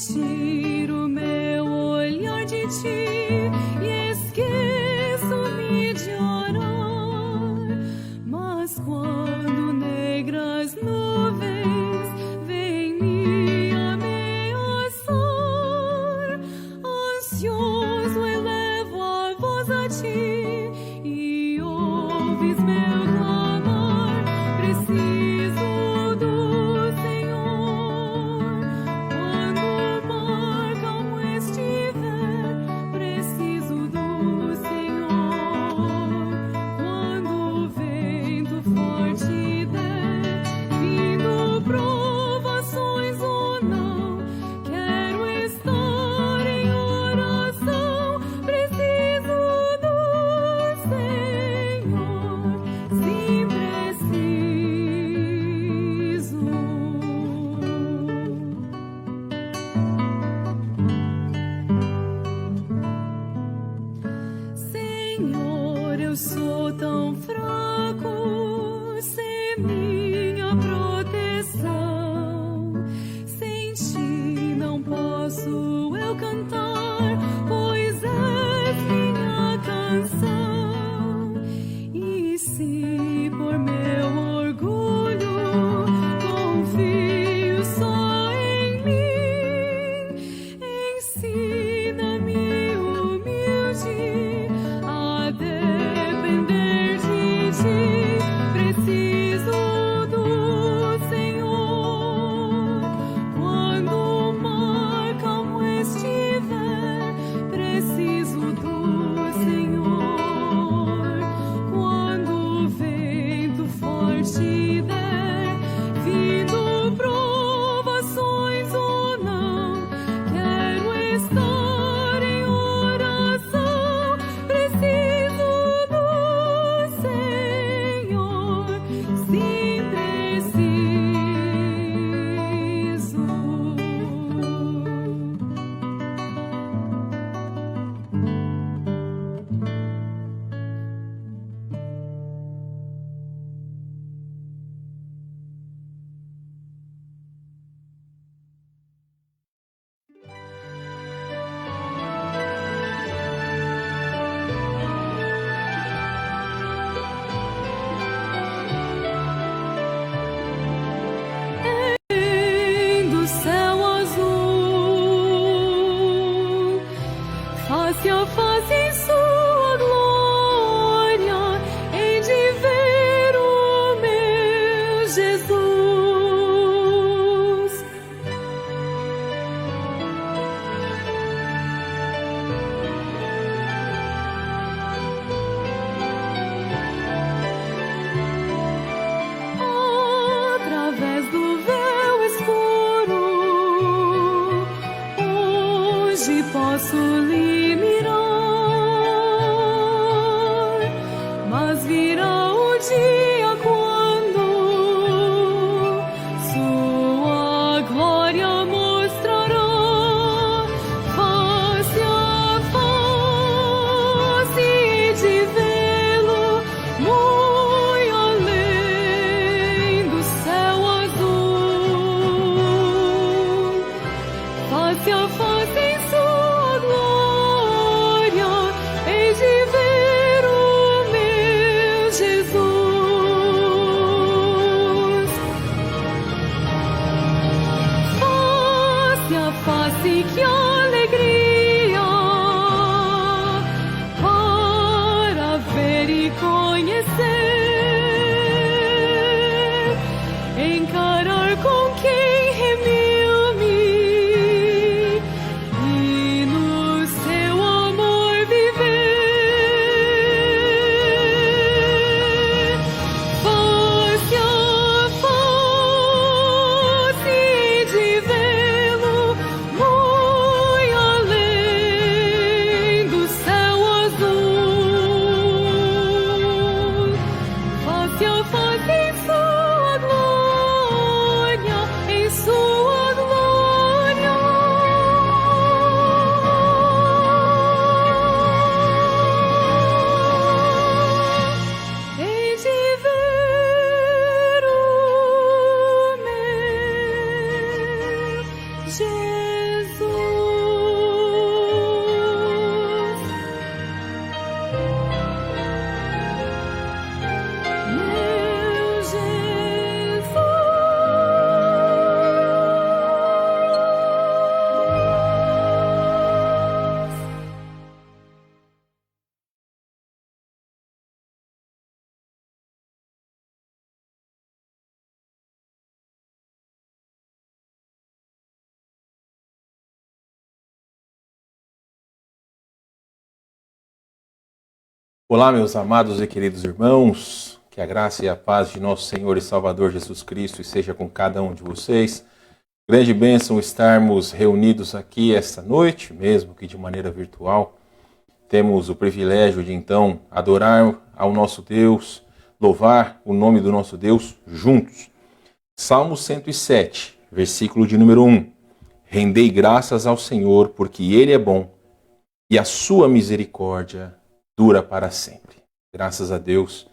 tiro meu olhar de ti e esqueço-me de orar. Mas quando negras nuvens vêm me ameaçar, ansioso elevo a voz a ti e ouves meu clamor. Preciso do Senhor. Quando o mar calmo estiver, preciso do Senhor. Quando o vento forte der, vindo provações ou não, quero estar em oração. Preciso do Senhor, sim, preciso. Senhor, eu sou tão fraco, sem minha proteção. Sem ti não posso eu cantar, pois és minha canção. E se por meu orgulho confio só em mim, ensina-me humilde a depender de ti. Preciso do Senhor. Quando o mar calmo estiver, preciso do Senhor. Quando o vento forte der, vindo provações ou não, quero estar em oração. Preciso do Senhor, sim, preciso. Do céu azul, face a face em sua glória, hei de ver o meu Jesus. Através do véu escuro, hoje posso lhe mirar, mas virá o dia quando sua glória mostrará face a face, e de vê-lo muito além do céu azul. Face a face em sua glória, hei de ver o meu Jesus. Face a face, que alegria para ver e conhecer, encarar com quem remiu-me e no seu amor viver. Face a face, de vê-lo muito Olá, meus amados e queridos irmãos, que a graça e a paz de nosso Senhor e Salvador Jesus Cristo esteja com cada um de vocês. Grande bênção estarmos reunidos aqui esta noite, mesmo que de maneira virtual. Temos o privilégio de então adorar ao nosso Deus, louvar o nome do nosso Deus juntos. Salmo 107, versículo de número 1. Rendei graças ao Senhor, porque Ele é bom e a sua misericórdia dura para sempre. Graças a Deus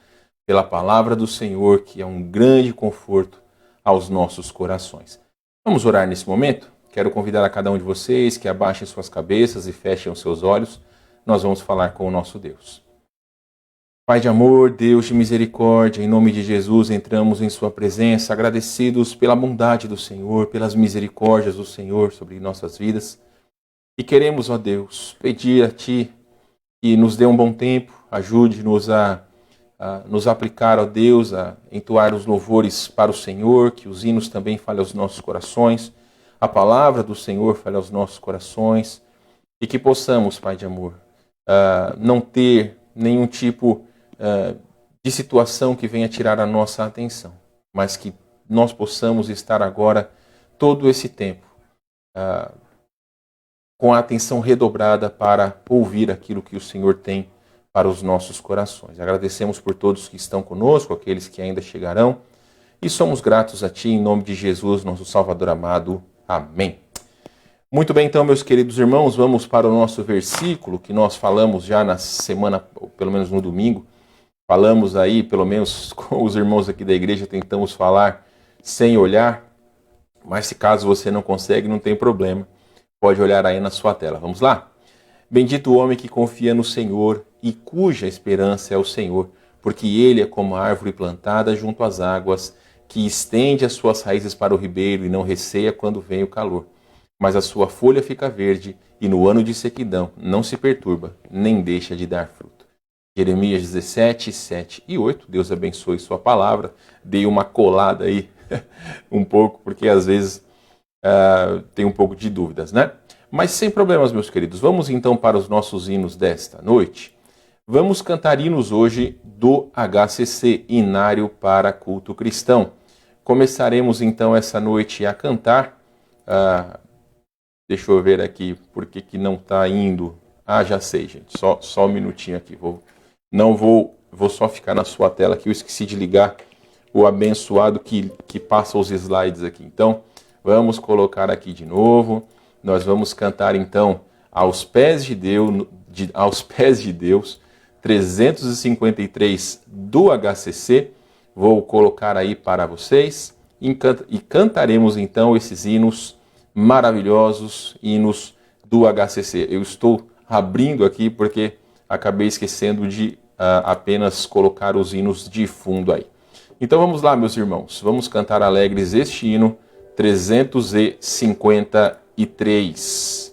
pela palavra do Senhor, que é um grande conforto aos nossos corações. Vamos orar nesse momento? Quero convidar a cada um de vocês que abaixem suas cabeças e fechem os seus olhos. Nós vamos falar com o nosso Deus. Pai de amor, Deus de misericórdia, em nome de Jesus entramos em sua presença, agradecidos pela bondade do Senhor, pelas misericórdias do Senhor sobre nossas vidas. E queremos, ó Deus, pedir a Ti que nos dê um bom tempo, ajude-nos a nos aplicar, ó Deus, a entoar os louvores para o Senhor, que os hinos também falem aos nossos corações, a palavra do Senhor fale aos nossos corações, e que possamos, Pai de amor, não ter nenhum tipo de situação que venha tirar a nossa atenção, mas que nós possamos estar agora todo esse tempo com a atenção redobrada para ouvir aquilo que o Senhor tem para os nossos corações. Agradecemos por todos que estão conosco, aqueles que ainda chegarão, e somos gratos a Ti, em nome de Jesus, nosso Salvador amado. Amém. Muito bem, então, meus queridos irmãos, vamos para o nosso versículo, que nós falamos já na semana, pelo menos no domingo, falamos aí, pelo menos com os irmãos aqui da igreja, tentamos falar sem olhar, mas se caso você não consegue, não tem problema. Pode olhar aí na sua tela. Vamos lá? Bendito o homem que confia no Senhor e cuja esperança é o Senhor, porque ele é como a árvore plantada junto às águas, que estende as suas raízes para o ribeiro e não receia quando vem o calor. Mas a sua folha fica verde e no ano de sequidão não se perturba, nem deixa de dar fruto. Jeremias 17, 7 e 8. Deus abençoe sua palavra. Dei uma colada aí um pouco, porque às vezes tem um pouco de dúvidas, né? Mas sem problemas, meus queridos. Vamos então para os nossos hinos desta noite. Vamos cantar hinos hoje do HCC, Hinário para Culto Cristão. Começaremos então essa noite a cantar. Deixa eu ver aqui por que não está indo. Já sei, gente. Só um minutinho aqui. Vou só ficar na sua tela que eu esqueci de ligar o abençoado que passa os slides aqui. Então, vamos colocar aqui de novo. Nós vamos cantar então aos pés de Deus, 353 do HCC. Vou colocar aí para vocês e cantaremos então esses hinos maravilhosos, hinos do HCC. Eu estou abrindo aqui porque acabei esquecendo de apenas colocar os hinos de fundo aí. Então vamos lá, meus irmãos. Vamos cantar alegres este hino 353.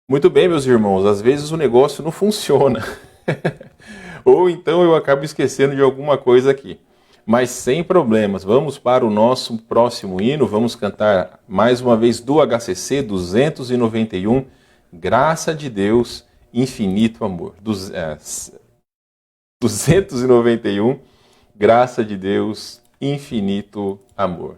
Muito bem, meus irmãos, às vezes o negócio não funciona. Ou então eu acabo esquecendo de alguma coisa aqui. Mas sem problemas, vamos para o nosso próximo hino, vamos cantar mais uma vez do HCC 291, Graça de Deus, Infinito Amor. 291, Graça de Deus, Infinito Amor.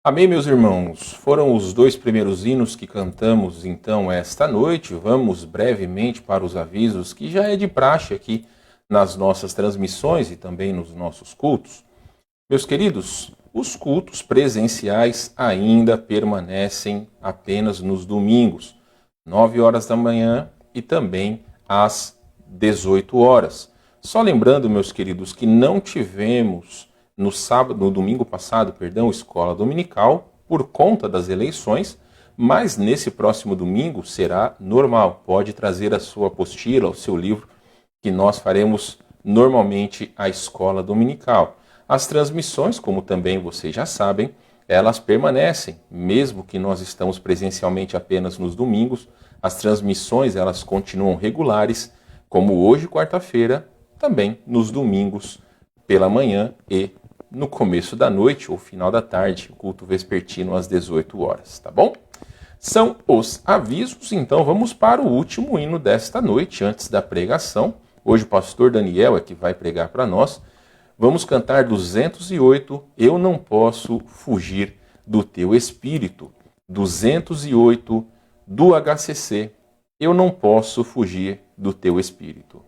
Amém, meus irmãos? Foram os dois primeiros hinos que cantamos então esta noite. Vamos brevemente para os avisos que já é de praxe aqui nas nossas transmissões e também nos nossos cultos. Meus queridos, os cultos presenciais ainda permanecem apenas nos domingos, 9 horas da manhã e também às 18 horas. Só lembrando, meus queridos, que não tivemos no domingo passado, escola dominical por conta das eleições, mas nesse próximo domingo será normal. Pode trazer a sua apostila, o seu livro, que nós faremos normalmente a escola dominical. As transmissões, como também vocês já sabem, elas permanecem, mesmo que nós estamos presencialmente apenas nos domingos, as transmissões elas continuam regulares, como hoje, quarta-feira, também nos domingos pela manhã e no começo da noite ou final da tarde, o culto vespertino às 18 horas, tá bom? São os avisos, então vamos para o último hino desta noite, antes da pregação. Hoje o pastor Daniel é que vai pregar para nós. Vamos cantar 208, Eu Não Posso Fugir do Teu Espírito. 208 do HCC, Eu Não Posso Fugir do Teu Espírito.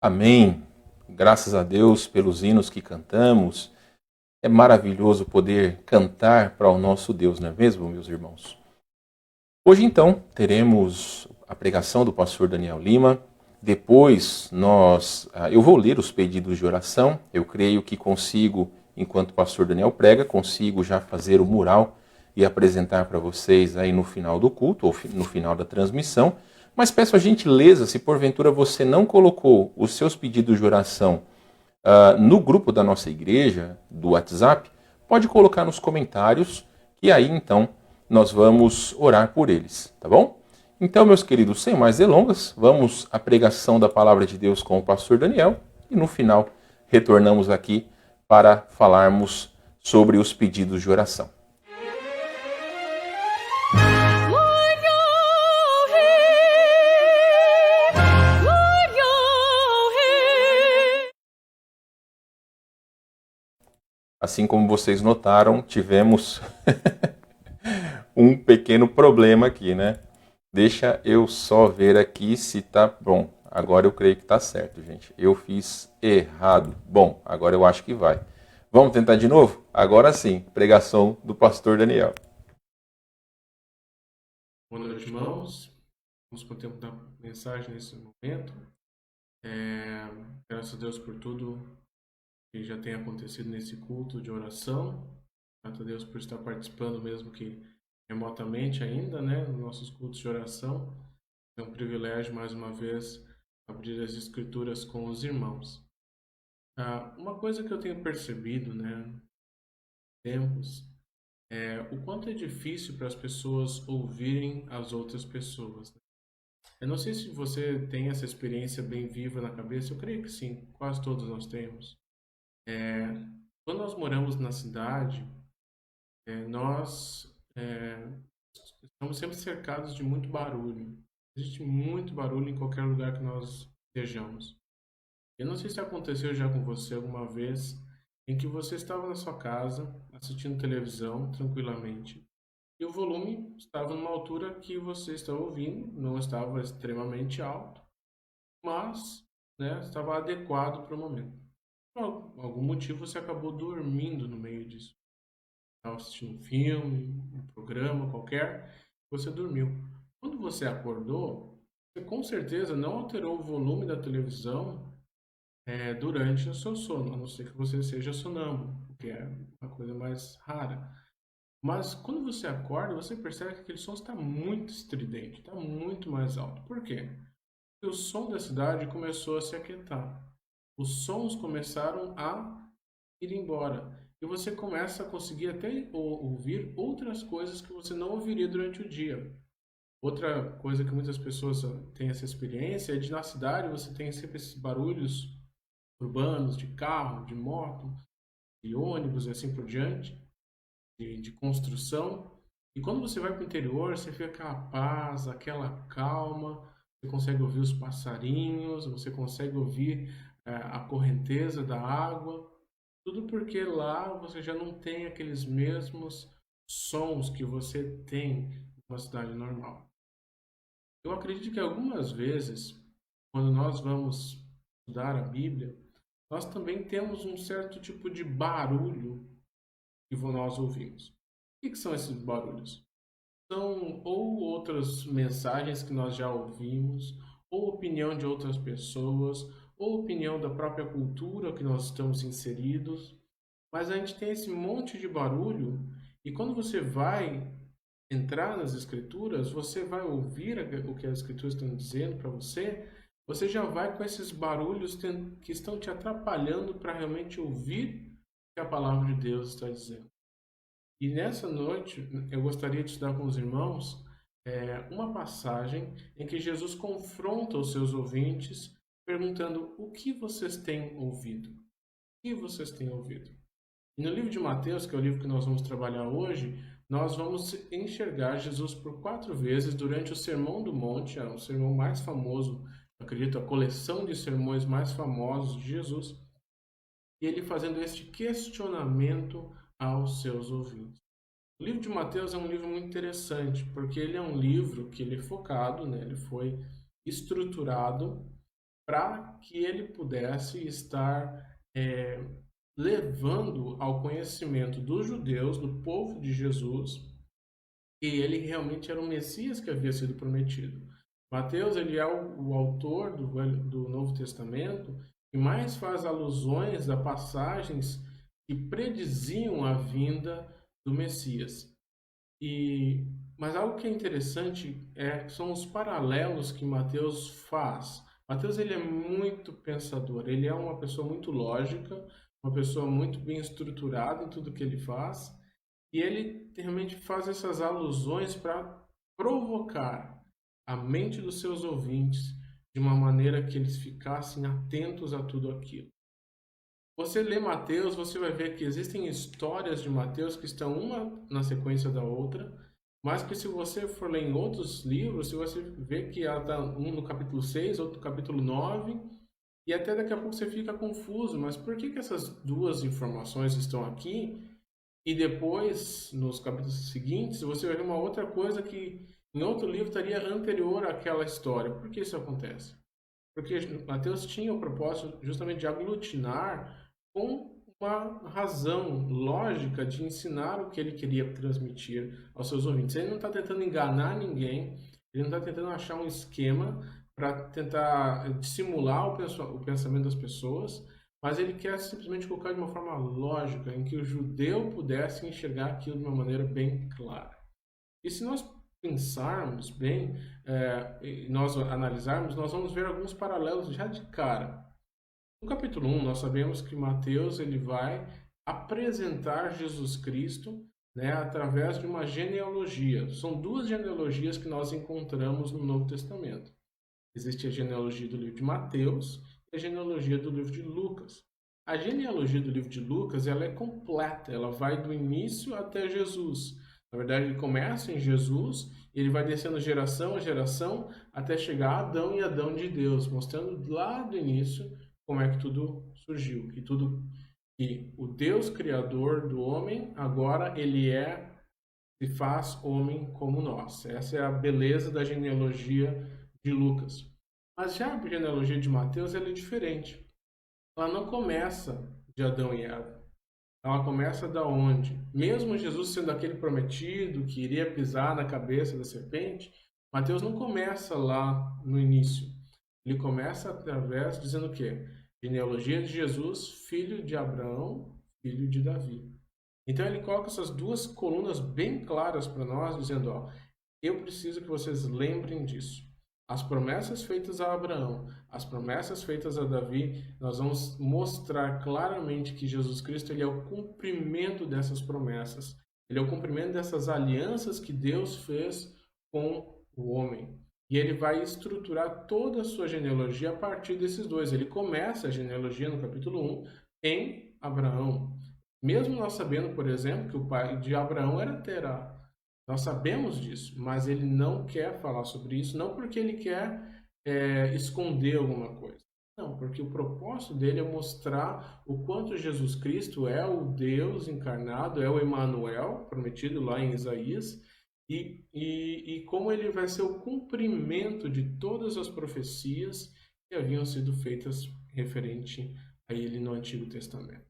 Amém. Graças a Deus pelos hinos que cantamos. É maravilhoso poder cantar para o nosso Deus, não é mesmo, meus irmãos? Hoje, então, teremos a pregação do pastor Daniel Lima. Depois, eu vou ler os pedidos de oração. Eu creio que consigo, enquanto o pastor Daniel prega, consigo já fazer o mural e apresentar para vocês aí no final do culto, ou no final da transmissão. Mas peço a gentileza, se porventura você não colocou os seus pedidos de oração no grupo da nossa igreja, do WhatsApp, pode colocar nos comentários, que aí então nós vamos orar por eles, tá bom? Então, meus queridos, sem mais delongas, vamos à pregação da palavra de Deus com o pastor Daniel e no final retornamos aqui para falarmos sobre os pedidos de oração. Assim como vocês notaram, tivemos um pequeno problema aqui, né? Deixa eu só ver aqui se tá bom. Agora eu creio que tá certo, gente. Eu fiz errado. Bom, agora eu acho que vai. Vamos tentar de novo? Agora sim, pregação do pastor Daniel. Boa noite, irmãos. Vamos para o tempo da mensagem nesse momento. Graças a Deus por tudo que já tem acontecido nesse culto de oração. Graças a Deus por estar participando, mesmo que remotamente ainda, né, nos nossos cultos de oração. É um privilégio, mais uma vez, abrir as Escrituras com os irmãos. Uma coisa que eu tenho percebido, né, tempos, é o quanto é difícil para as pessoas ouvirem as outras pessoas, né? Eu não sei se você tem essa experiência bem viva na cabeça, eu creio que sim, quase todos nós temos. Quando nós moramos na cidade, nós estamos sempre cercados de muito barulho. Existe muito barulho em qualquer lugar que nós estejamos. Eu não sei se aconteceu já com você alguma vez em que você estava na sua casa assistindo televisão tranquilamente e o volume estava numa altura que você estava ouvindo, não estava extremamente alto, mas, né, estava adequado para o momento. Por algum motivo você acabou dormindo no meio disso. Estava assistindo um filme, um programa qualquer, você dormiu. Quando você acordou, você com certeza não alterou o volume da televisão durante o seu sono, a não ser que você seja sonâmbulo, que é uma coisa mais rara. Mas quando você acorda, você percebe que aquele som está muito estridente, está muito mais alto. Por quê? Porque o som da cidade começou a se aquietar. Os sons começaram a ir embora. E você começa a conseguir até ouvir outras coisas que você não ouviria durante o dia. Outra coisa que muitas pessoas têm essa experiência é de na cidade você tem sempre esses barulhos urbanos, de carro, de moto, de ônibus e assim por diante, de construção. E quando você vai para o interior, você fica aquela paz, aquela calma, você consegue ouvir os passarinhos, você consegue ouvir a correnteza da água, tudo porque lá você já não tem aqueles mesmos sons que você tem numa cidade normal. Eu acredito que algumas vezes, quando nós vamos estudar a Bíblia, nós também temos um certo tipo de barulho que nós ouvimos. O que são esses barulhos? São ou outras mensagens que nós já ouvimos, ou opinião de outras pessoas, ou opinião da própria cultura que nós estamos inseridos. Mas a gente tem esse monte de barulho e quando você vai entrar nas escrituras, você vai ouvir o que as escrituras estão dizendo para você, você já vai com esses barulhos que estão te atrapalhando para realmente ouvir o que a palavra de Deus está dizendo. E nessa noite, eu gostaria de estudar com os irmãos uma passagem em que Jesus confronta os seus ouvintes, perguntando o que vocês têm ouvido? O que vocês têm ouvido? E no livro de Mateus, que é o livro que nós vamos trabalhar hoje, nós vamos enxergar Jesus por 4 vezes durante o Sermão do Monte, o sermão mais famoso, acredito, a coleção de sermões mais famosos de Jesus, e ele fazendo este questionamento aos seus ouvintes. O livro de Mateus é um livro muito interessante, porque ele é um livro que ele é focado, né? Ele foi estruturado para que ele pudesse estar levando ao conhecimento dos judeus, do povo de Jesus, que ele realmente era o Messias que havia sido prometido. Mateus ele é o autor do Novo Testamento que mais faz alusões a passagens que prediziam a vinda do Messias. Mas algo que é interessante são os paralelos que Mateus faz. Mateus ele é muito pensador, ele é uma pessoa muito lógica, uma pessoa muito bem estruturada em tudo que ele faz, e ele realmente faz essas alusões para provocar a mente dos seus ouvintes de uma maneira que eles ficassem atentos a tudo aquilo. Você lê Mateus, você vai ver que existem histórias de Mateus que estão uma na sequência da outra, mas que se você for ler em outros livros, você vê que ela está um no capítulo 6, outro no capítulo 9, E até daqui a pouco você fica confuso, mas por que essas duas informações estão aqui? E depois, nos capítulos seguintes, você vai ver uma outra coisa que em outro livro estaria anterior àquela história. Por que isso acontece? Porque Mateus tinha o propósito justamente de aglutinar com uma razão lógica de ensinar o que ele queria transmitir aos seus ouvintes. Ele não está tentando enganar ninguém, ele não está tentando achar um esquema para tentar dissimular o pensamento das pessoas, mas ele quer simplesmente colocar de uma forma lógica, em que o judeu pudesse enxergar aquilo de uma maneira bem clara. E se nós pensarmos bem, e nós analisarmos, nós vamos ver alguns paralelos já de cara. No capítulo 1, nós sabemos que Mateus ele vai apresentar Jesus Cristo, né, através de uma genealogia. São duas genealogias que nós encontramos no Novo Testamento. Existe a genealogia do livro de Mateus e a genealogia do livro de Lucas. A genealogia do livro de Lucas ela é completa, ela vai do início até Jesus. Na verdade, ele começa em Jesus e ele vai descendo geração a geração até chegar a Adão e Adão de Deus, mostrando lá do início como é que tudo surgiu, que o Deus criador do homem agora ele se faz homem como nós. Essa é a beleza da genealogia de Lucas. Mas já a genealogia de Mateus ela é diferente. Ela não começa de Adão e Eva. Ela começa da onde? Mesmo Jesus sendo aquele prometido que iria pisar na cabeça da serpente, Mateus não começa lá no início. Ele começa através dizendo o quê? Genealogia de Jesus, filho de Abraão, filho de Davi. Então ele coloca essas duas colunas bem claras para nós, dizendo, ó, eu preciso que vocês lembrem disso. As promessas feitas a Abraão, as promessas feitas a Davi, nós vamos mostrar claramente que Jesus Cristo ele é o cumprimento dessas promessas. Ele é o cumprimento dessas alianças que Deus fez com o homem. E ele vai estruturar toda a sua genealogia a partir desses dois. Ele começa a genealogia no capítulo 1 em Abraão. Mesmo nós sabendo, por exemplo, que o pai de Abraão era Terá. Nós sabemos disso, mas ele não quer falar sobre isso, não porque ele quer esconder alguma coisa. Não, porque o propósito dele é mostrar o quanto Jesus Cristo é o Deus encarnado, é o Emanuel, prometido lá em Isaías, e como ele vai ser o cumprimento de todas as profecias que haviam sido feitas referente a ele no Antigo Testamento.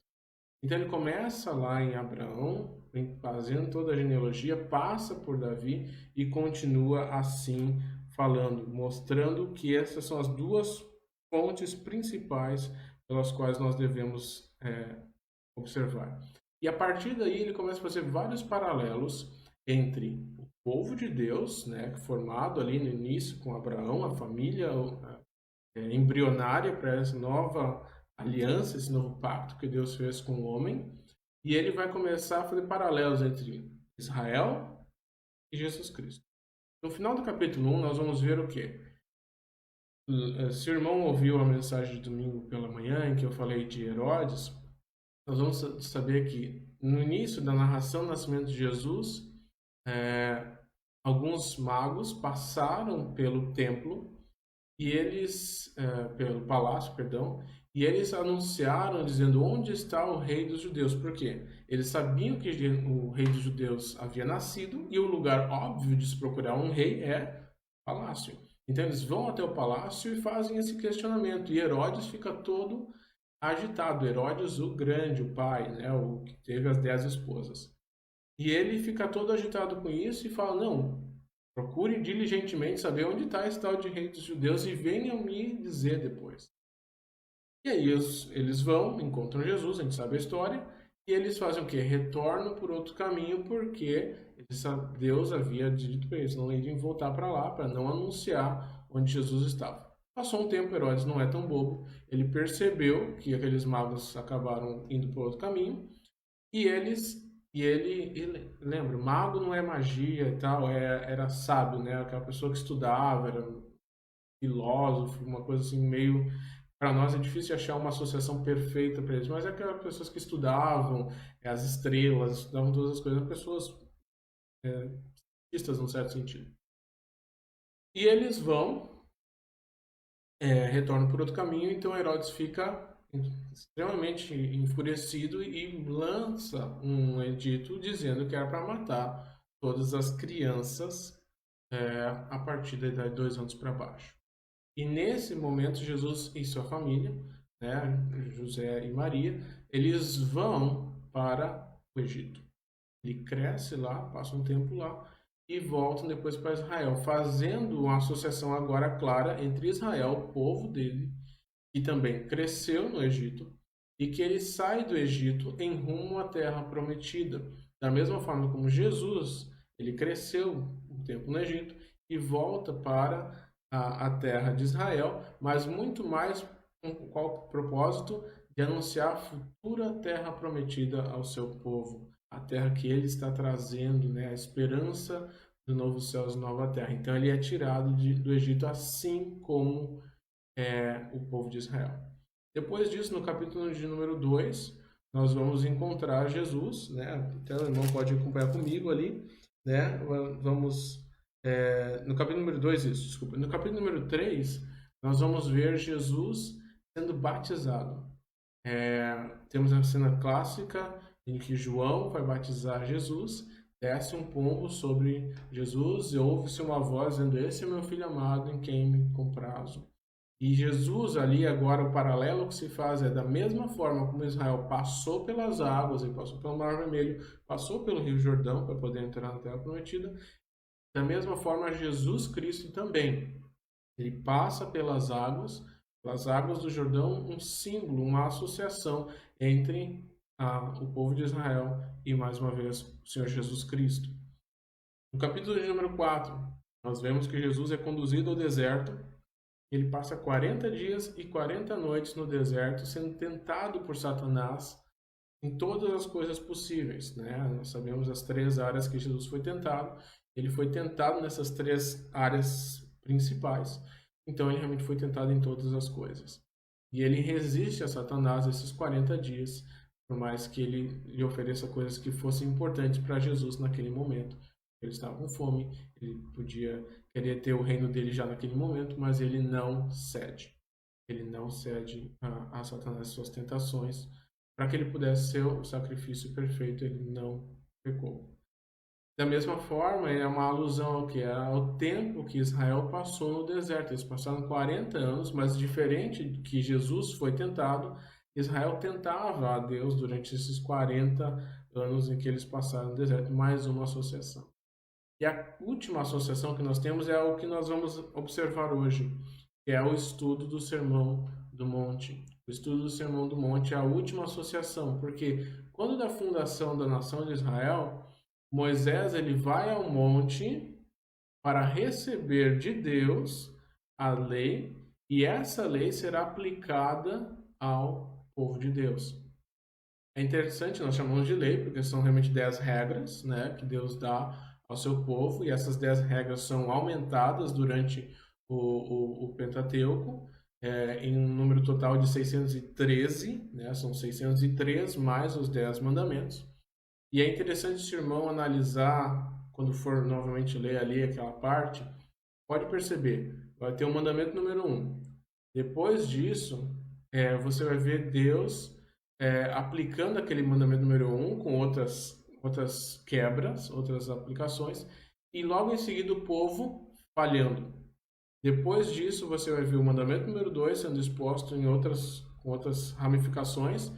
Então ele começa lá em Abraão, fazendo toda a genealogia, passa por Davi e continua assim falando, mostrando que essas são as duas fontes principais pelas quais nós devemos observar. E a partir daí ele começa a fazer vários paralelos entre o povo de Deus, né, formado ali no início com Abraão, a família embrionária para essa nova aliança, esse novo pacto que Deus fez com o homem, e ele vai começar a fazer paralelos entre Israel e Jesus Cristo. No final do capítulo 1, nós vamos ver o quê? Se o irmão ouviu a mensagem de domingo pela manhã, em que eu falei de Herodes, nós vamos saber que no início da narração do nascimento de Jesus, alguns magos passaram pelo templo e eles, pelo palácio, perdão, e eles anunciaram dizendo onde está o rei dos judeus. Por quê? Eles sabiam que o rei dos judeus havia nascido e o lugar óbvio de se procurar um rei é o palácio. Então eles vão até o palácio e fazem esse questionamento. E Herodes fica todo agitado. Herodes o Grande, o pai, né, o que teve as 10 esposas. E ele fica todo agitado com isso e fala, não, procure diligentemente saber onde está esse tal de rei dos judeus e venham me dizer depois. E aí eles vão, encontram Jesus, a gente sabe a história, e eles fazem o quê? Retornam por outro caminho, porque Deus havia dito para eles não irem voltar para lá, para não anunciar onde Jesus estava. Passou um tempo, Herodes não é tão bobo, ele percebeu que aqueles magos acabaram indo por outro caminho, e ele lembra, mago não é magia e tal, era sábio, né? Aquela pessoa que estudava, era filósofo, uma coisa assim meio... Para nós é difícil achar uma associação perfeita para eles, mas é aquelas pessoas que estudavam as estrelas, estudavam todas as coisas, pessoas cientistas num certo sentido. E eles vão retornam por outro caminho, então Herodes fica extremamente enfurecido e lança um edito dizendo que era para matar todas as crianças a partir da idade de 2 anos para baixo. E nesse momento, Jesus e sua família, né, José e Maria, eles vão para o Egito. Ele cresce lá, passa um tempo lá e voltam depois para Israel, fazendo uma associação agora clara entre Israel, o povo dele, que também cresceu no Egito, e que ele sai do Egito em rumo à terra prometida. Da mesma forma como Jesus, ele cresceu um tempo no Egito e volta para a terra de Israel, mas muito mais com qual propósito? De anunciar a futura terra prometida ao seu povo, a terra que ele está trazendo, né, a esperança do novo céu e nova terra. Então ele é tirado do Egito assim como o povo de Israel. Depois disso, no capítulo de número 2, nós vamos encontrar Jesus, né? Então o irmão pode acompanhar comigo ali, né? Vamos no capítulo número 2, isso, desculpa. No capítulo número 3, nós vamos ver Jesus sendo batizado. Temos a cena clássica em que João vai batizar Jesus, desce um pombo sobre Jesus e ouve-se uma voz dizendo: "Esse é meu filho amado em quem me comprazo". E Jesus ali agora, o paralelo que se faz é da mesma forma como Israel passou pelas águas, ele passou pelo Mar Vermelho, passou pelo Rio Jordão para poder entrar na Terra Prometida, da mesma forma Jesus Cristo também. Ele passa pelas águas do Jordão, um símbolo, uma associação entre o povo de Israel e, mais uma vez, o Senhor Jesus Cristo. No capítulo de número 4, nós vemos que Jesus é conduzido ao deserto. Ele passa 40 dias e 40 noites no deserto, sendo tentado por Satanás em todas as coisas possíveis, né? Nós sabemos as 3 áreas que Jesus foi tentado. Ele foi tentado nessas 3 áreas principais. Então ele realmente foi tentado em todas as coisas. E ele resiste a Satanás esses 40 dias, por mais que ele lhe ofereça coisas que fossem importantes para Jesus naquele momento. Ele estava com fome, ele podia querer ter o reino dele já naquele momento, mas ele não cede. Ele não cede a Satanás suas tentações. Para que ele pudesse ser o sacrifício perfeito, ele não pecou. Da mesma forma, é uma alusão ao que era o tempo que Israel passou no deserto. Eles passaram 40 anos, mas diferente de que Jesus foi tentado, Israel tentava a Deus durante esses 40 anos em que eles passaram no deserto. Mais uma associação. E a última associação que nós temos é o que nós vamos observar hoje, que é o estudo do Sermão do Monte. O estudo do Sermão do Monte é a última associação, porque quando da fundação da nação de Israel, Moisés ele vai ao monte para receber de Deus a lei, e essa lei será aplicada ao povo de Deus. É interessante, nós chamamos de lei, porque são realmente 10 regras, né, que Deus dá ao seu povo, e essas 10 regras são aumentadas durante o Pentateuco, em um número total de 613, né, são 603 mais os 10 mandamentos. E é interessante esse irmão analisar, quando for novamente ler ali aquela parte, pode perceber, vai ter o mandamento número 1. Depois disso, você vai ver Deus aplicando aquele mandamento número 1 com outras quebras, outras aplicações, e logo em seguida o povo falhando. Depois disso, você vai ver o mandamento número 2 sendo exposto com outras ramificações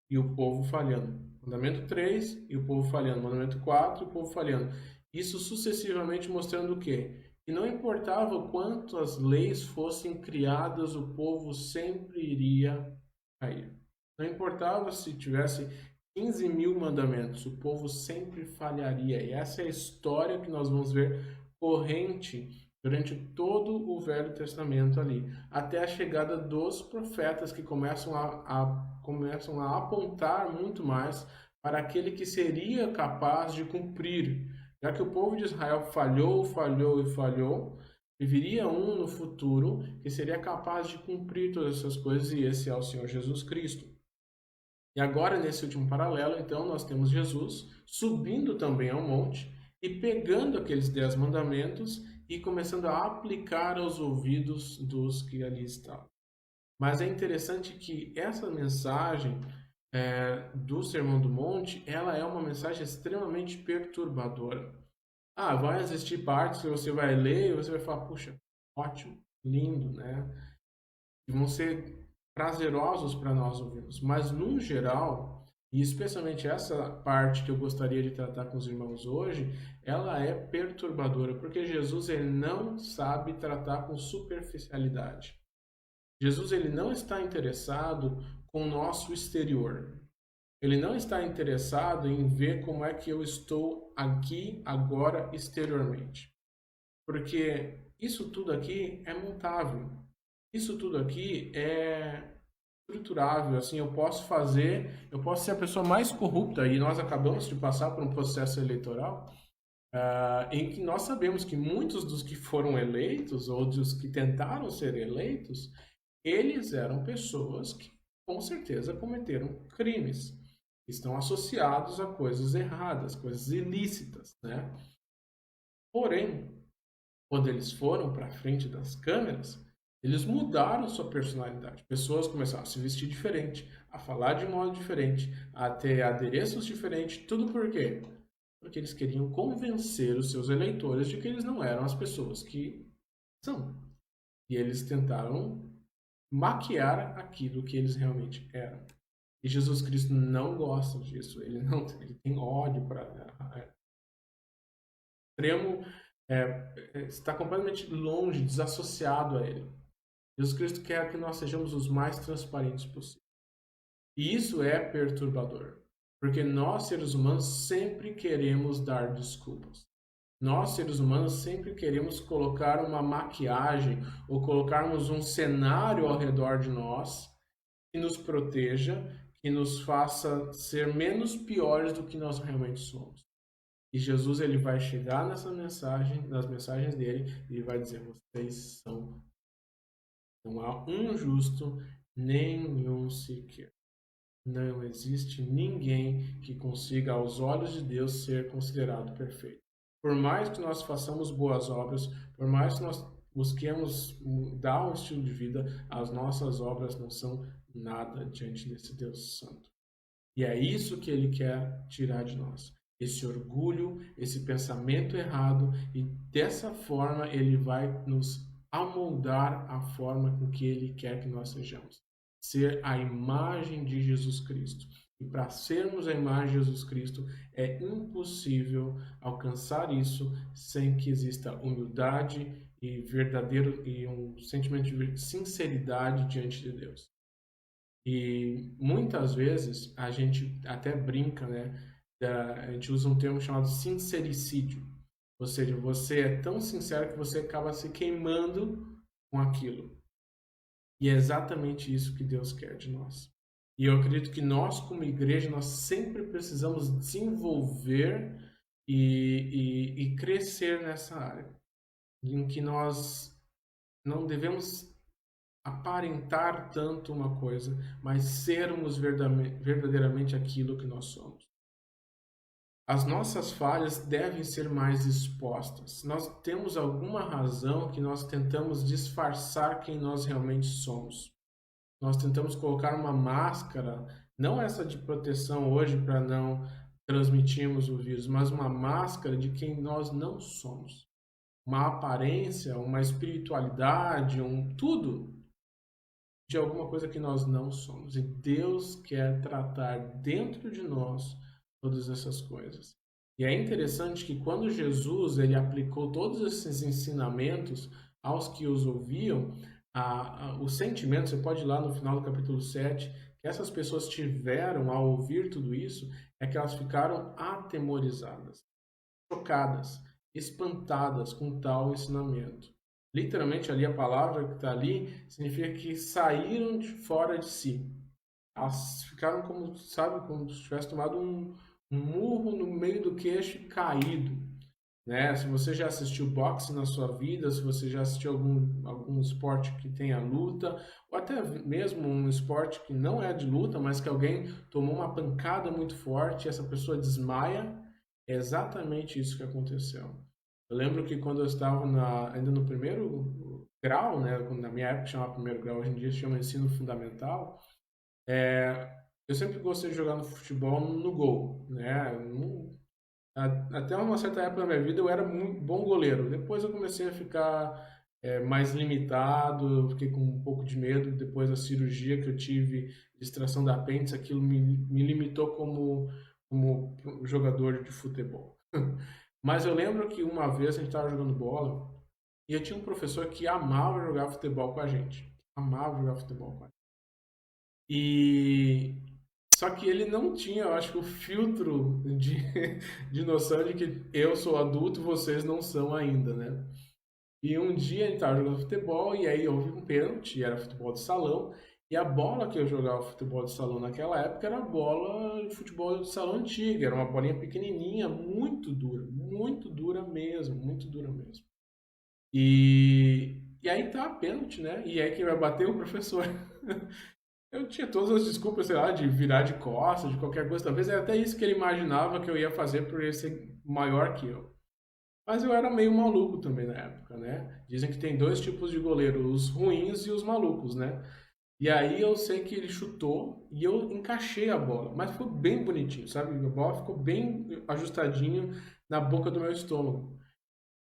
e o povo falhando. Mandamento 3 e o povo falhando. Mandamento 4 e o povo falhando. Isso sucessivamente mostrando o quê? Que não importava quantas leis fossem criadas, o povo sempre iria cair. Não importava se tivesse 15 mil mandamentos, o povo sempre falharia. E essa é a história que nós vamos ver corrente durante todo o Velho Testamento ali, até a chegada dos profetas que começam a apontar muito mais para aquele que seria capaz de cumprir. Já que o povo de Israel falhou, e viria um no futuro que seria capaz de cumprir todas essas coisas, e esse é o Senhor Jesus Cristo. E agora, nesse último paralelo, então, nós temos Jesus subindo também ao monte, e pegando aqueles 10 mandamentos e começando a aplicar aos ouvidos dos que ali estavam. Mas é interessante que essa mensagem do Sermão do Monte, ela é uma mensagem extremamente perturbadora. Vai existir partes que você vai ler e você vai falar, puxa, ótimo, lindo, né? E vão ser prazerosos para nós ouvirmos. Mas, no geral, e especialmente essa parte que eu gostaria de tratar com os irmãos hoje, ela é perturbadora, porque Jesus ele não sabe tratar com superficialidade. Jesus ele não está interessado com o nosso exterior. Ele não está interessado em ver como é que eu estou aqui, agora, exteriormente. Porque isso tudo aqui é montável. Isso tudo aqui é estruturável. Assim, eu posso ser a pessoa mais corrupta, e nós acabamos de passar por um processo eleitoral em que nós sabemos que muitos dos que foram eleitos, ou dos que tentaram ser eleitos, eles eram pessoas que, com certeza, cometeram crimes. Estão associados a coisas erradas, coisas ilícitas, né? Porém, quando eles foram para frente das câmeras, eles mudaram sua personalidade. Pessoas começaram a se vestir diferente, a falar de modo diferente, a ter adereços diferentes. Tudo por quê? Porque eles queriam convencer os seus eleitores de que eles não eram as pessoas que são. E eles tentaram maquiar aquilo que eles realmente eram. E Jesus Cristo não gosta disso. Ele tem ódio para extremo, está completamente longe, desassociado a ele. Jesus Cristo quer que nós sejamos os mais transparentes possível. E isso é perturbador, porque nós, seres humanos, sempre queremos dar desculpas. Nós, seres humanos, sempre queremos colocar uma maquiagem ou colocarmos um cenário ao redor de nós que nos proteja, que nos faça ser menos piores do que nós realmente somos. E Jesus ele vai chegar nas mensagens dele, e ele vai dizer: vocês são. Não há um justo, nenhum sequer. Não existe ninguém que consiga, aos olhos de Deus, ser considerado perfeito. Por mais que nós façamos boas obras, por mais que nós busquemos mudar o estilo de vida, as nossas obras não são nada diante desse Deus Santo. E é isso que ele quer tirar de nós. Esse orgulho, esse pensamento errado, e dessa forma ele vai nos amoldar a forma com que ele quer que nós sejamos. Ser a imagem de Jesus Cristo. E para sermos a imagem de Jesus Cristo, é impossível alcançar isso sem que exista humildade e um sentimento de sinceridade diante de Deus. E muitas vezes a gente até brinca, né? A gente usa um termo chamado sincericídio. Ou seja, você é tão sincero que você acaba se queimando com aquilo. E é exatamente isso que Deus quer de nós. E eu acredito que nós, como igreja, nós sempre precisamos desenvolver e crescer nessa área. Em que nós não devemos aparentar tanto uma coisa, mas sermos verdadeiramente aquilo que nós somos. As nossas falhas devem ser mais expostas. Nós temos alguma razão que nós tentamos disfarçar quem nós realmente somos. Nós tentamos colocar uma máscara, não essa de proteção hoje para não transmitirmos o vírus, mas uma máscara de quem nós não somos. Uma aparência, uma espiritualidade, tudo de alguma coisa que nós não somos. E Deus quer tratar dentro de nós todas essas coisas. E é interessante que quando Jesus ele aplicou todos esses ensinamentos aos que os ouviam, o sentimento, você pode ir lá no final do capítulo 7, que essas pessoas tiveram ao ouvir tudo isso, é que elas ficaram atemorizadas, chocadas, espantadas com tal ensinamento. Literalmente ali a palavra que está ali significa que saíram de fora de si. Elas ficaram como se tivesse tomado um murro no meio do queixo e caído, né? Se você já assistiu boxe na sua vida, se você já assistiu algum esporte que tenha luta, ou até mesmo um esporte que não é de luta, mas que alguém tomou uma pancada muito forte e essa pessoa desmaia, É exatamente isso que aconteceu. Eu lembro que quando eu estava ainda no primeiro grau, né, na minha época chamava primeiro grau, hoje em dia se chama ensino fundamental, eu sempre gostei de jogar no futebol no gol, né? Até uma certa época da minha vida eu era muito bom goleiro. Depois eu comecei a ficar mais limitado, eu fiquei com um pouco de medo. Depois da cirurgia que eu tive, de extração da apêndice, aquilo me limitou como jogador de futebol. Mas eu lembro que uma vez a gente estava jogando bola e eu tinha um professor que amava jogar futebol com a gente. Amava jogar futebol com a gente. E só que ele não tinha, eu acho que o filtro de noção de que eu sou adulto, vocês não são ainda, né? E um dia ele estava jogando futebol e aí houve um pênalti, era futebol de salão, e a bola que eu jogava futebol de salão naquela época era a bola de futebol de salão antiga, era uma bolinha pequenininha, muito dura mesmo, muito dura mesmo. E aí tá pênalti, né? E aí quem vai bater é o professor. Eu tinha todas as desculpas, sei lá, de virar de costas, de qualquer coisa. Talvez era até isso que ele imaginava que eu ia fazer por ele ser maior que eu. Mas eu era meio maluco também na época, né? Dizem que tem dois tipos de goleiro, os ruins e os malucos, né? E aí eu sei que ele chutou e eu encaixei a bola, mas ficou bem bonitinho, sabe? A bola ficou bem ajustadinho na boca do meu estômago.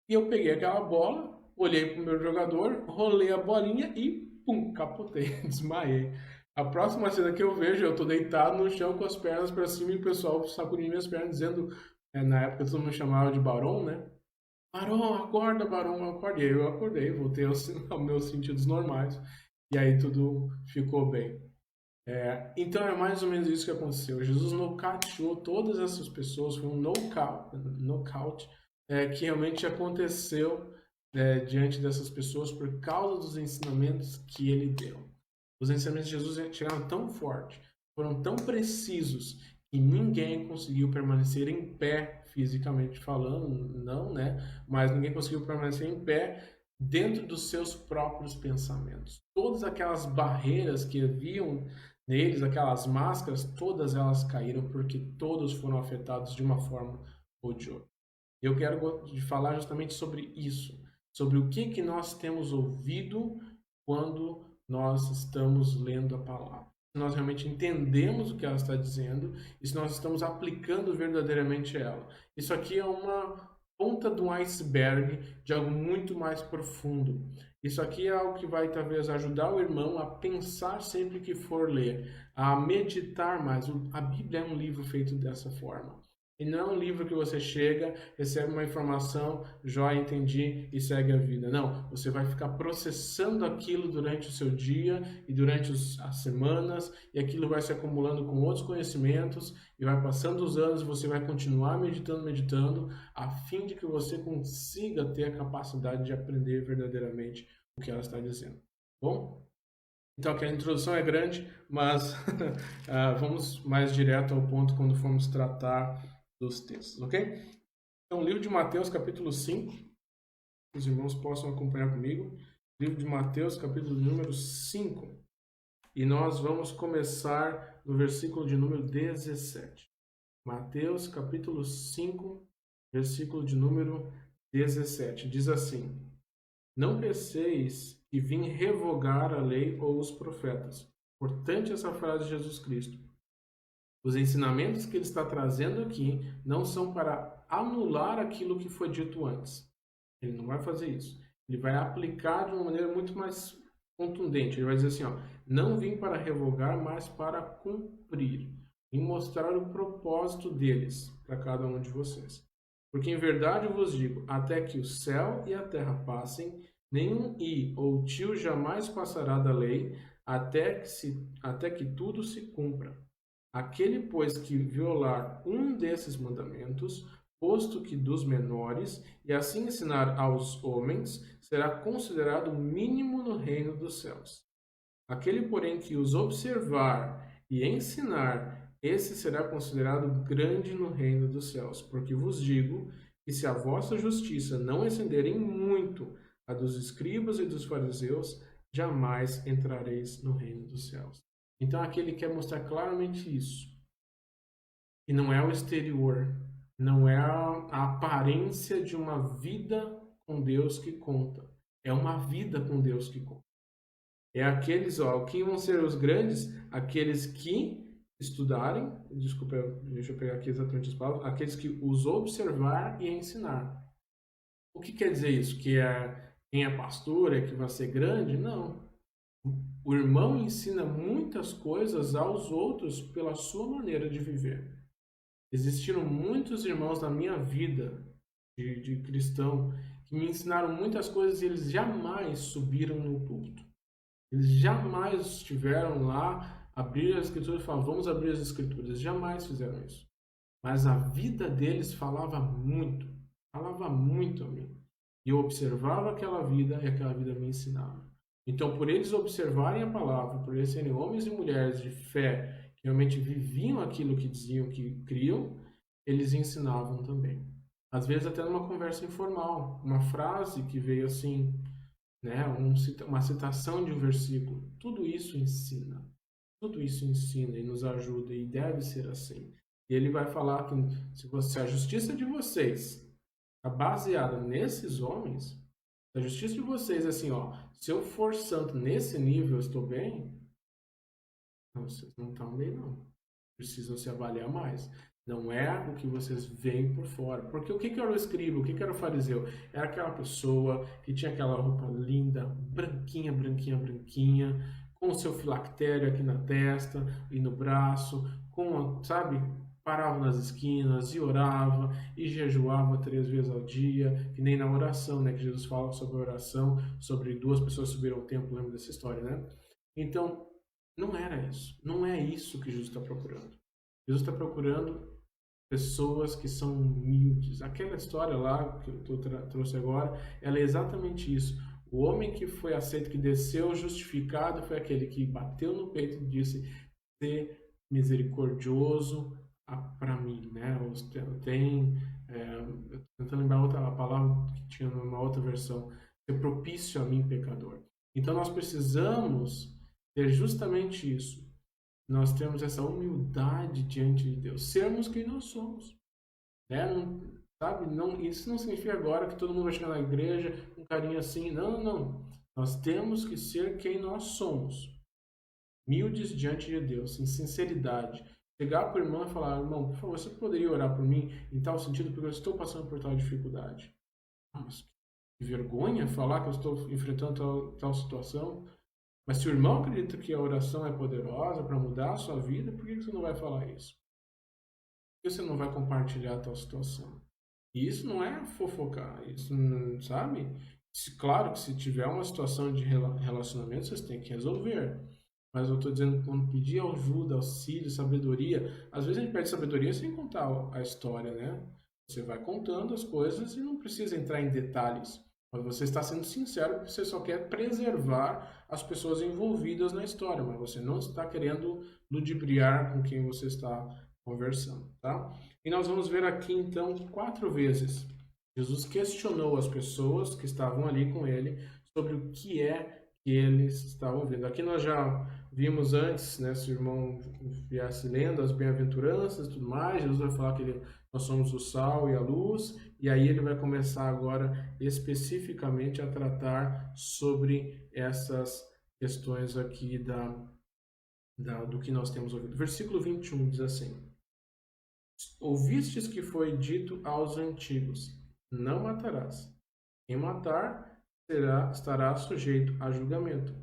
E eu peguei aquela bola, olhei pro meu jogador, rolei a bolinha e pum, capotei, desmaiei. A próxima cena que eu vejo, eu tô deitado no chão com as pernas para cima e o pessoal sacudindo minhas pernas, dizendo, na época todo mundo chamava de Barão, né? Barão, acorda, Barão, acorda. E aí eu acordei, voltei aos meus sentidos normais. E aí tudo ficou bem. Então é mais ou menos isso que aconteceu. Jesus nocauteou todas essas pessoas, foi um nocaute que realmente aconteceu diante dessas pessoas por causa dos ensinamentos que ele deu. Os ensinamentos de Jesus chegaram tão forte, foram tão precisos, que ninguém conseguiu permanecer em pé, fisicamente falando, não, né? Mas ninguém conseguiu permanecer em pé dentro dos seus próprios pensamentos. Todas aquelas barreiras que haviam neles, aquelas máscaras, todas elas caíram porque todos foram afetados de uma forma ou de outra. Eu quero falar justamente sobre isso, sobre o que nós temos ouvido quando nós estamos lendo a palavra. Se nós realmente entendemos o que ela está dizendo e se nós estamos aplicando verdadeiramente ela. Isso aqui é uma ponta do iceberg de algo muito mais profundo. Isso aqui é algo que vai talvez ajudar o irmão a pensar sempre que for ler, a meditar mais. A Bíblia é um livro feito dessa forma. E não é um livro que você chega, recebe uma informação, joia, entendi e segue a vida. Não, você vai ficar processando aquilo durante o seu dia e durante as semanas, e aquilo vai se acumulando com outros conhecimentos, e vai passando os anos e você vai continuar meditando, a fim de que você consiga ter a capacidade de aprender verdadeiramente o que ela está dizendo. Bom? Então, aqui a introdução é grande, mas vamos mais direto ao ponto quando formos tratar dos textos, ok? Então, livro de Mateus, capítulo 5. Os irmãos possam acompanhar comigo. Livro de Mateus, capítulo número 5. E nós vamos começar no versículo de número 17. Mateus, capítulo 5, versículo de número 17. Diz assim: Não penseis que vim revogar a lei ou os profetas. Importante essa frase de Jesus Cristo. Os ensinamentos que ele está trazendo aqui não são para anular aquilo que foi dito antes. Ele não vai fazer isso. Ele vai aplicar de uma maneira muito mais contundente. Ele vai dizer assim, não vim para revogar, mas para cumprir. E mostrar o propósito deles para cada um de vocês. Porque em verdade eu vos digo, até que o céu e a terra passem, nenhum i ou tio jamais passará da lei, até que tudo se cumpra. Aquele, pois, que violar um desses mandamentos, posto que dos menores, e assim ensinar aos homens, será considerado mínimo no reino dos céus. Aquele, porém, que os observar e ensinar, esse será considerado grande no reino dos céus. Porque vos digo que se a vossa justiça não excenderem muito a dos escribas e dos fariseus, jamais entrareis no reino dos céus. Então aqui ele quer mostrar claramente isso. E não é o exterior, Não é a aparência de uma vida com Deus que conta. É uma vida com Deus que conta. É aqueles, ó, quem vão ser os grandes? Aqueles que estudarem, desculpa, deixa eu pegar aqui exatamente as palavras, aqueles que os observar e ensinar. O que quer dizer isso? Que quem é pastor é que vai ser grande? Não. O irmão ensina muitas coisas aos outros pela sua maneira de viver. Existiram muitos irmãos na minha vida de cristão que me ensinaram muitas coisas e eles jamais subiram no púlpito. Eles jamais estiveram lá, abrir as escrituras e falaram, vamos abrir as escrituras. Eles jamais fizeram isso. Mas a vida deles falava muito a mim. E eu observava aquela vida e aquela vida me ensinava. Então, por eles observarem a palavra, por eles serem homens e mulheres de fé, que realmente viviam aquilo que diziam que criam, eles ensinavam também. Às vezes até numa conversa informal, uma frase que veio assim, né, uma citação de um versículo. Tudo isso ensina. Tudo isso ensina e nos ajuda e deve ser assim. E ele vai falar que se a justiça de vocês está baseada nesses homens, a justiça de vocês é assim, ó, se eu for santo nesse nível, eu estou bem? Não, vocês não estão bem, não. Precisam se avaliar mais. Não é o que vocês veem por fora. Porque o que era o escriba? O que era o fariseu? Era aquela pessoa que tinha aquela roupa linda, branquinha, branquinha, branquinha, com o seu filactério aqui na testa e no braço, com, sabe, parava nas esquinas e orava e jejuava 3 vezes ao dia, que nem na oração, né, que Jesus fala sobre a oração, sobre 2 pessoas subiram ao templo, lembra dessa história, né? Então, não era isso. Não é isso que Jesus está procurando. Jesus está procurando pessoas que são humildes. Aquela história lá que eu trouxe agora, ela é exatamente isso. O homem que foi aceito, que desceu justificado, foi aquele que bateu no peito e disse: "Ser misericordioso para mim", né? Eu tô tentando lembrar a palavra que tinha numa outra versão, ser propício a mim, pecador. Então nós precisamos ter justamente isso. Nós temos essa humildade diante de Deus, sermos quem nós somos, né? Não, sabe? Não, isso não significa agora que todo mundo vai chegar na igreja com um carinho assim. Não, não. Nós temos que ser quem nós somos, humildes diante de Deus, em sinceridade. Chegar para o irmão e falar: irmão, por favor, você poderia orar por mim em tal sentido, porque eu estou passando por tal dificuldade. Mas que vergonha falar que eu estou enfrentando tal situação. Mas se o irmão acredita que a oração é poderosa para mudar a sua vida, por que você não vai falar isso? Por que você não vai compartilhar a tal situação? E isso não é fofocar, isso, sabe? Claro que se tiver uma situação de relacionamento, vocês têm que resolver. Mas eu estou dizendo que quando pedir ajuda, auxílio, sabedoria, às vezes a gente pede sabedoria sem contar a história, né? Você vai contando as coisas e não precisa entrar em detalhes. Mas você está sendo sincero porque você só quer preservar as pessoas envolvidas na história, mas você não está querendo ludibriar com quem você está conversando, tá? E nós vamos ver aqui então 4 vezes Jesus questionou as pessoas que estavam ali com ele sobre o que é que eles estavam vendo. Aqui nós já vimos antes, né, se o irmão viesse lendo as bem-aventuranças e tudo mais, Jesus vai falar que nós somos o sal e a luz, e aí ele vai começar agora especificamente a tratar sobre essas questões aqui do que nós temos ouvido. Versículo 21 diz assim: ouvistes que foi dito aos antigos, não matarás. Quem matar estará sujeito a julgamento.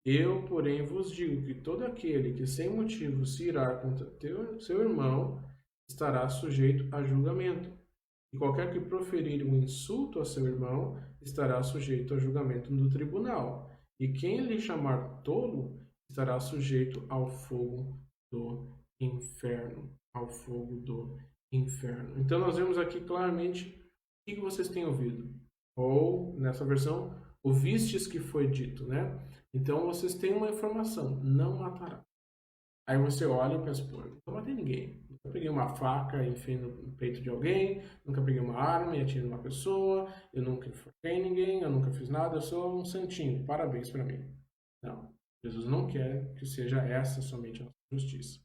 Eu, porém, vos digo que todo aquele que sem motivo se irá contra seu irmão estará sujeito a julgamento. E qualquer que proferir um insulto a seu irmão estará sujeito a julgamento no tribunal. E quem lhe chamar tolo estará sujeito ao fogo do inferno. Ao fogo do inferno. Então nós vemos aqui claramente o que vocês têm ouvido. Ou, nessa versão, ouvistes que foi dito, né? Então vocês têm uma informação: não matará. Aí você olha e pensa: pô, eu nunca matei ninguém. Nunca peguei uma faca e enfiei no peito de alguém. Nunca peguei uma arma e atirei numa pessoa. Eu nunca enforquei ninguém. Eu nunca fiz nada. Eu sou um santinho. Parabéns para mim. Não. Jesus não quer que seja essa somente a nossa justiça.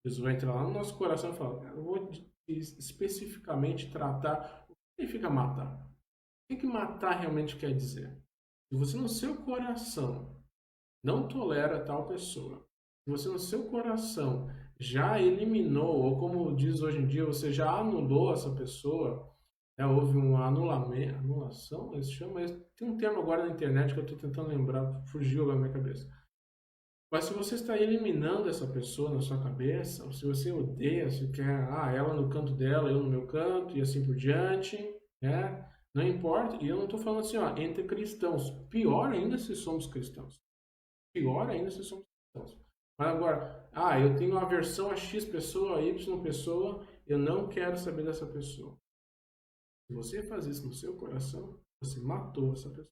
Jesus vai entrar lá no nosso coração e falar: eu vou especificamente tratar o que significa matar. O que matar realmente quer dizer? Se você no seu coração não tolera tal pessoa, se você no seu coração já eliminou, ou como diz hoje em dia, você já anulou essa pessoa, houve uma anulação, eles chamam, tem um termo agora na internet que eu estou tentando lembrar, fugiu agora da minha cabeça. Mas se você está eliminando essa pessoa na sua cabeça, ou se você odeia, se quer, ela no canto dela, eu no meu canto, e assim por diante, né? Não importa, e eu não estou falando assim, entre cristãos. Pior ainda se somos cristãos. Pior ainda se somos cristãos. Mas agora, eu tenho aversão a X pessoa, a Y pessoa, eu não quero saber dessa pessoa. Se você faz isso no seu coração, você matou essa pessoa.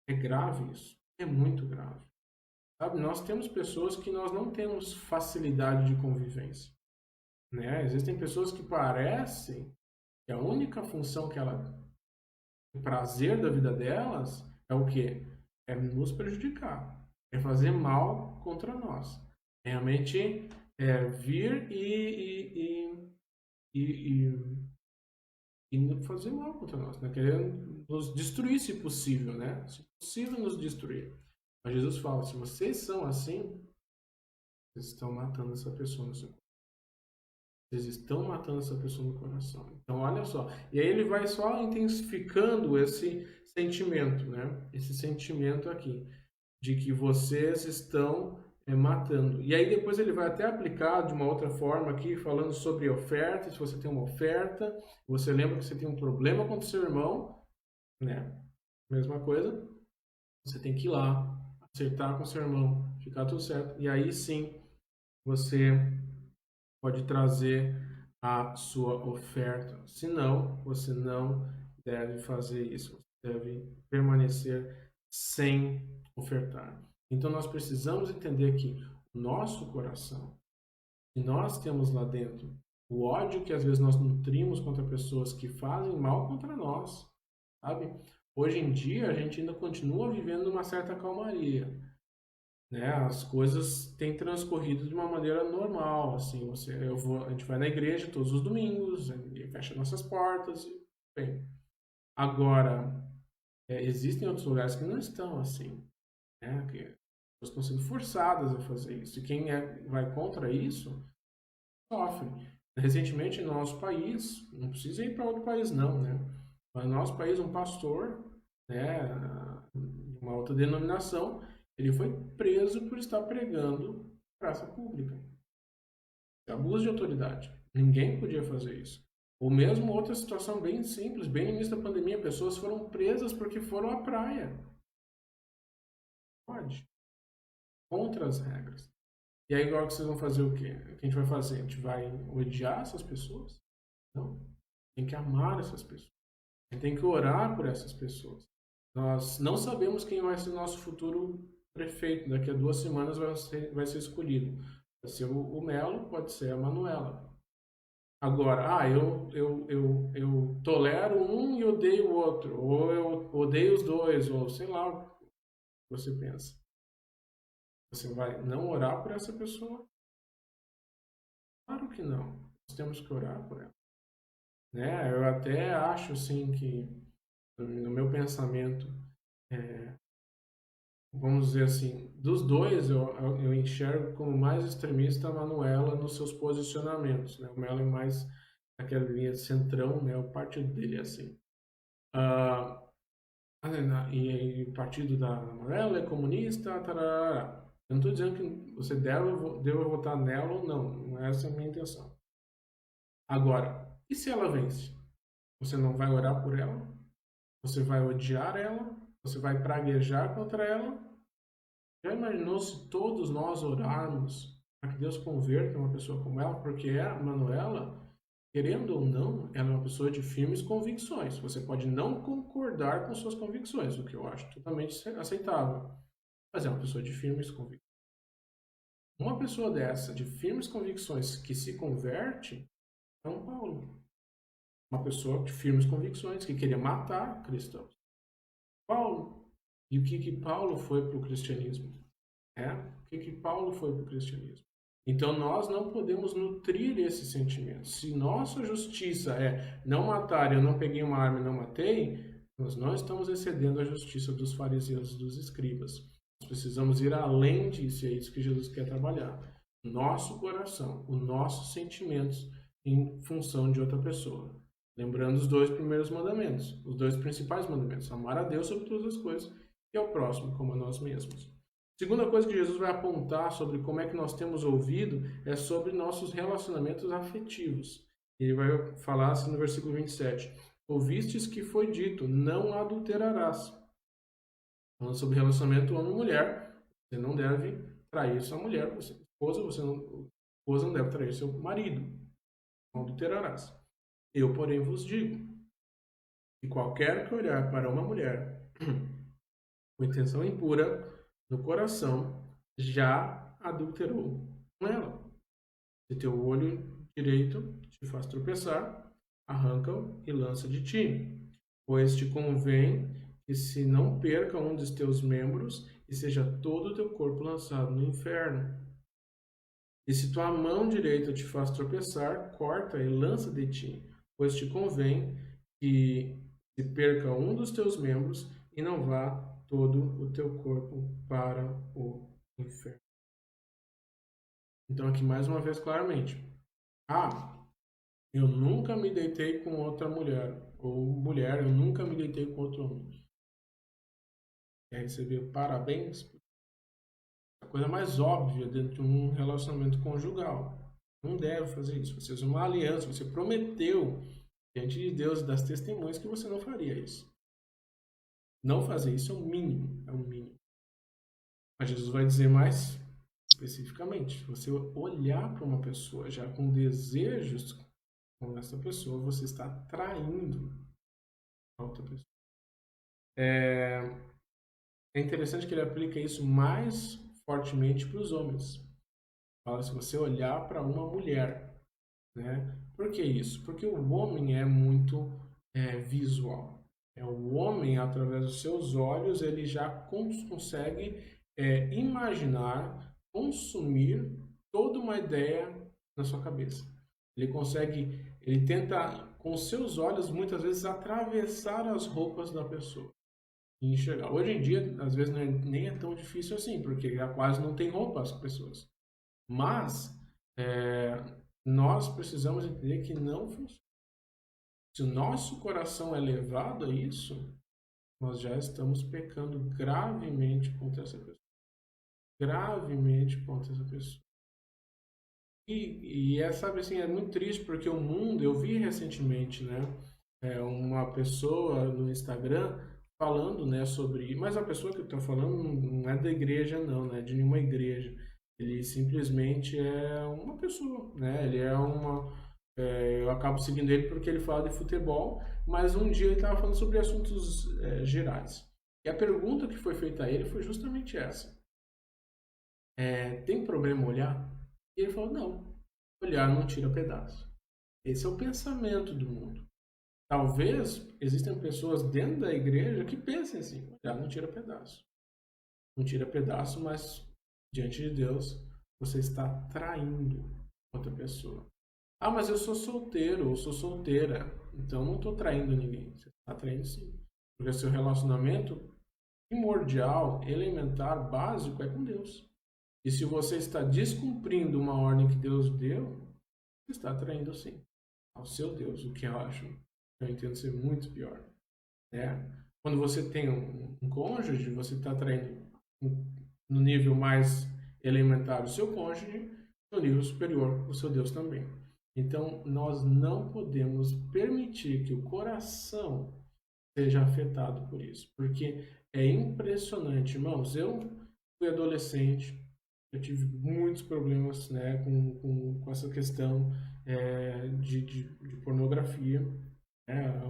É grave isso. É muito grave. Sabe, nós temos pessoas que nós não temos facilidade de convivência. Né? Existem pessoas que parecem que a única função que o prazer da vida delas é o quê? É nos prejudicar. É fazer mal contra nós. É realmente vir e fazer mal contra nós. Né? Querendo nos destruir, se possível. Né? Se possível, nos destruir. Mas Jesus fala, se vocês são assim, vocês estão matando essa pessoa no seu coração. Vocês estão matando essa pessoa no coração. Então, olha só. E aí ele vai só intensificando esse sentimento, né? Esse sentimento aqui, de que vocês estão matando. E aí depois ele vai até aplicar de uma outra forma aqui, falando sobre oferta. Se você tem uma oferta, você lembra que você tem um problema com o seu irmão, né? Mesma coisa. Você tem que ir lá, acertar com o seu irmão, ficar tudo certo. E aí sim, você pode trazer a sua oferta. Se não, você não deve fazer isso. Você deve permanecer sem ofertar. Então nós precisamos entender que o nosso coração, que nós temos lá dentro, o ódio que às vezes nós nutrimos contra pessoas que fazem mal contra nós, sabe? Hoje em dia a gente ainda continua vivendo uma certa calmaria. Né, as coisas têm transcorrido de uma maneira normal, assim, a gente vai na igreja todos os domingos, fecha nossas portas, bem. Agora, existem outros lugares que não estão assim, né, que as pessoas estão sendo forçadas a fazer isso, e quem vai contra isso, sofre. Recentemente, no nosso país, não precisa ir para outro país não, né, mas no nosso país, um pastor, né, de uma outra denominação, ele foi preso por estar pregando praça pública. Abuso de autoridade. Ninguém podia fazer isso. Ou mesmo outra situação bem simples, bem no início da pandemia, pessoas foram presas porque foram à praia. Pode. Contra as regras. E aí agora que vocês vão fazer o quê? O que a gente vai fazer? A gente vai odiar essas pessoas? Não. Tem que amar essas pessoas. A gente tem que orar por essas pessoas. Nós não sabemos quem vai ser o nosso futuro prefeito. Daqui a 2 semanas vai ser escolhido. Pode ser o Melo, pode ser a Manuela. Agora, eu tolero um e odeio o outro. Ou eu odeio os dois, ou sei lá o que você pensa. Você vai não orar por essa pessoa? Claro que não. Nós temos que orar por ela. Né? Eu até acho assim que, no meu pensamento, vamos dizer assim, dos dois eu enxergo como mais extremista a Manuela nos seus posicionamentos, né? O Melo é mais aquela linha de centrão, né? O partido dele é assim. E o partido da Manuela é comunista, tarará. Eu não estou dizendo que você deve votar nela ou não, não é essa a minha intenção. Agora, e se ela vence? Você não vai orar por ela? Você vai odiar ela? Você vai praguejar contra ela? Já imaginou se todos nós orarmos para que Deus converta uma pessoa como ela? Porque a Manuela, querendo ou não, ela é uma pessoa de firmes convicções. Você pode não concordar com suas convicções, o que eu acho totalmente aceitável. Mas é uma pessoa de firmes convicções. Uma pessoa dessa, de firmes convicções, que se converte, é um Paulo. Uma pessoa de firmes convicções, que queria matar cristãos. Paulo. E o que Paulo foi para o cristianismo? O que Paulo foi para o cristianismo? Então nós não podemos nutrir esse sentimento. Se nossa justiça é não matar, eu não peguei uma arma e não matei, nós não estamos excedendo a justiça dos fariseus e dos escribas. Nós precisamos ir além disso, e é isso que Jesus quer trabalhar. Nosso coração, os nossos sentimentos em função de outra pessoa. Lembrando os 2 primeiros mandamentos, os 2 principais mandamentos: amar a Deus sobre todas as coisas e ao próximo como a nós mesmos. Segunda coisa que Jesus vai apontar sobre como é que nós temos ouvido é sobre nossos relacionamentos afetivos. Ele vai falar assim no versículo 27. Ouvistes que foi dito, não adulterarás. Falando sobre relacionamento homem-mulher, você não deve trair sua mulher, esposa não deve trair seu marido. Não adulterarás. Eu, porém, vos digo que qualquer que olhar para uma mulher com intenção impura no coração, já adulterou com ela. Se teu olho direito te faz tropeçar, arranca-o e lança de ti. Pois te convém que se não perca um dos teus membros e seja todo o teu corpo lançado no inferno. E se tua mão direita te faz tropeçar, corta e lança de ti. Pois te convém que se perca um dos teus membros e não vá todo o teu corpo para o inferno. Então aqui mais uma vez claramente. Eu nunca me deitei com outra mulher. Ou mulher, eu nunca me deitei com outro homem. Quer receber parabéns? A coisa mais óbvia dentro de um relacionamento conjugal. Não deve fazer isso. Você fez uma aliança, você prometeu diante de Deus e das testemunhas que você não faria isso. Não fazer isso é o mínimo, Mas Jesus vai dizer mais especificamente. Se você olhar para uma pessoa já com desejos com essa pessoa, você está traindo a outra pessoa. É interessante que ele aplica isso mais fortemente para os homens. Fala, se você olhar para uma mulher, né? Por que isso? Porque o homem é muito visual. O homem, através dos seus olhos, ele já consegue imaginar, consumir toda uma ideia na sua cabeça. Ele tenta, com seus olhos, muitas vezes, atravessar as roupas da pessoa e enxergar. Hoje em dia, às vezes, nem é tão difícil assim, porque já quase não tem roupa as pessoas. Mas, nós precisamos entender que não funciona. Se o nosso coração é levado a isso, nós já estamos pecando gravemente contra essa pessoa. Gravemente contra essa pessoa. Sabe assim, é muito triste porque o mundo, eu vi recentemente, né, uma pessoa no Instagram falando, né, sobre, mas a pessoa que eu estou falando não é da igreja não, né, de nenhuma igreja. Ele simplesmente é uma pessoa, né, ele é eu acabo seguindo ele porque ele fala de futebol, mas um dia ele estava falando sobre assuntos gerais. E a pergunta que foi feita a ele foi justamente essa. Tem problema olhar? E ele falou, não, olhar não tira pedaço. Esse é o pensamento do mundo. Talvez existam pessoas dentro da igreja que pensem assim, olhar não tira pedaço. Não tira pedaço, mas diante de Deus você está traindo outra pessoa. Mas eu sou solteiro ou sou solteira, então não estou traindo ninguém. Você está traindo sim. Porque seu relacionamento primordial, elementar, básico é com Deus. E se você está descumprindo uma ordem que Deus deu, você está traindo sim ao seu Deus, o que eu entendo ser muito pior. Quando você tem um cônjuge, você está traindo no nível mais elementar o seu cônjuge, no nível superior o seu Deus também. Então, nós não podemos permitir que o coração seja afetado por isso, porque é impressionante, irmãos. Eu fui adolescente, eu tive muitos problemas, né, com essa questão de pornografia.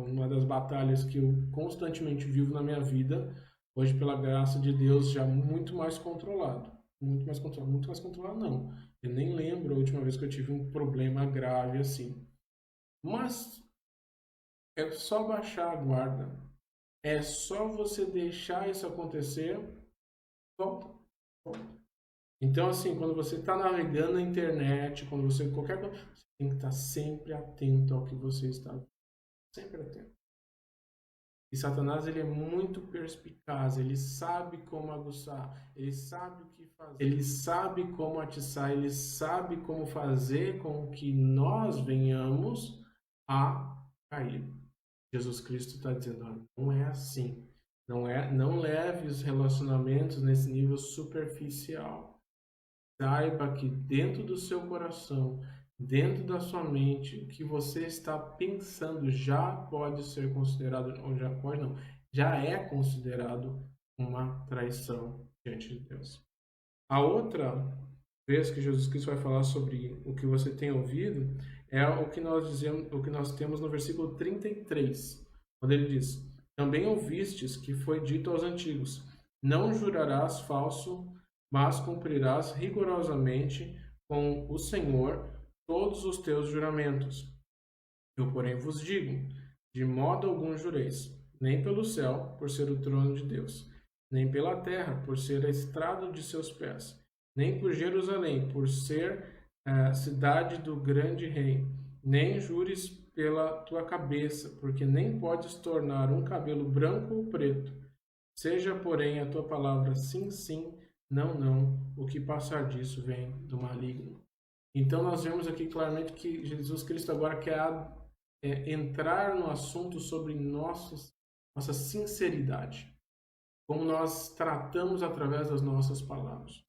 Uma das batalhas que eu constantemente vivo na minha vida, hoje, pela graça de Deus, já muito mais controlado. Muito mais controlado não. Eu nem lembro a última vez que eu tive um problema grave assim. Mas é só baixar a guarda. É só você deixar isso acontecer. Volta. Então, assim, quando você está navegando na internet, quando você qualquer coisa, você tem que estar sempre atento ao que você está vendo. Sempre atento. E Satanás, ele é muito perspicaz, ele sabe como aguçar, ele sabe o que fazer, ele sabe como atiçar, ele sabe como fazer com que nós venhamos a cair. Jesus Cristo está dizendo, olha, não é assim. Não leve os relacionamentos nesse nível superficial. Saiba que dentro do seu coração, dentro da sua mente, o que você está pensando já pode ser considerado, ou já pode não, já é considerado uma traição diante de Deus. A outra vez que Jesus Cristo vai falar sobre o que você tem ouvido é o que nós dizemos, o que nós temos no versículo 33, quando ele diz: também ouvistes que foi dito aos antigos: não jurarás falso, mas cumprirás rigorosamente com o Senhor todos os teus juramentos. Eu, porém, vos digo: de modo algum jureis, nem pelo céu, por ser o trono de Deus, nem pela terra, por ser a estrada de seus pés, nem por Jerusalém, por ser a cidade do grande rei, nem jures pela tua cabeça, porque nem podes tornar um cabelo branco ou preto. Seja, porém, a tua palavra sim, sim, não, não. O que passar disso vem do maligno. Então, nós vemos aqui claramente que Jesus Cristo agora quer entrar no assunto sobre nossa sinceridade. Como nós tratamos através das nossas palavras.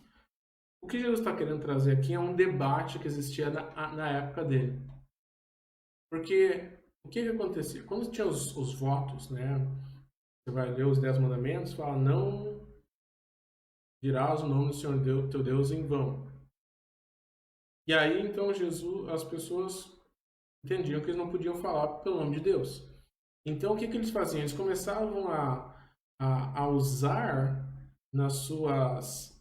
O que Jesus está querendo trazer aqui é um debate que existia na época dele. Porque o que acontecia? Quando tinha os votos, né? Você vai ler os 10 mandamentos, fala: não dirás o nome do Senhor teu Deus em vão. E aí, então, as pessoas entendiam que eles não podiam falar pelo nome de Deus. Então, o que eles faziam? Eles começavam a usar nas suas...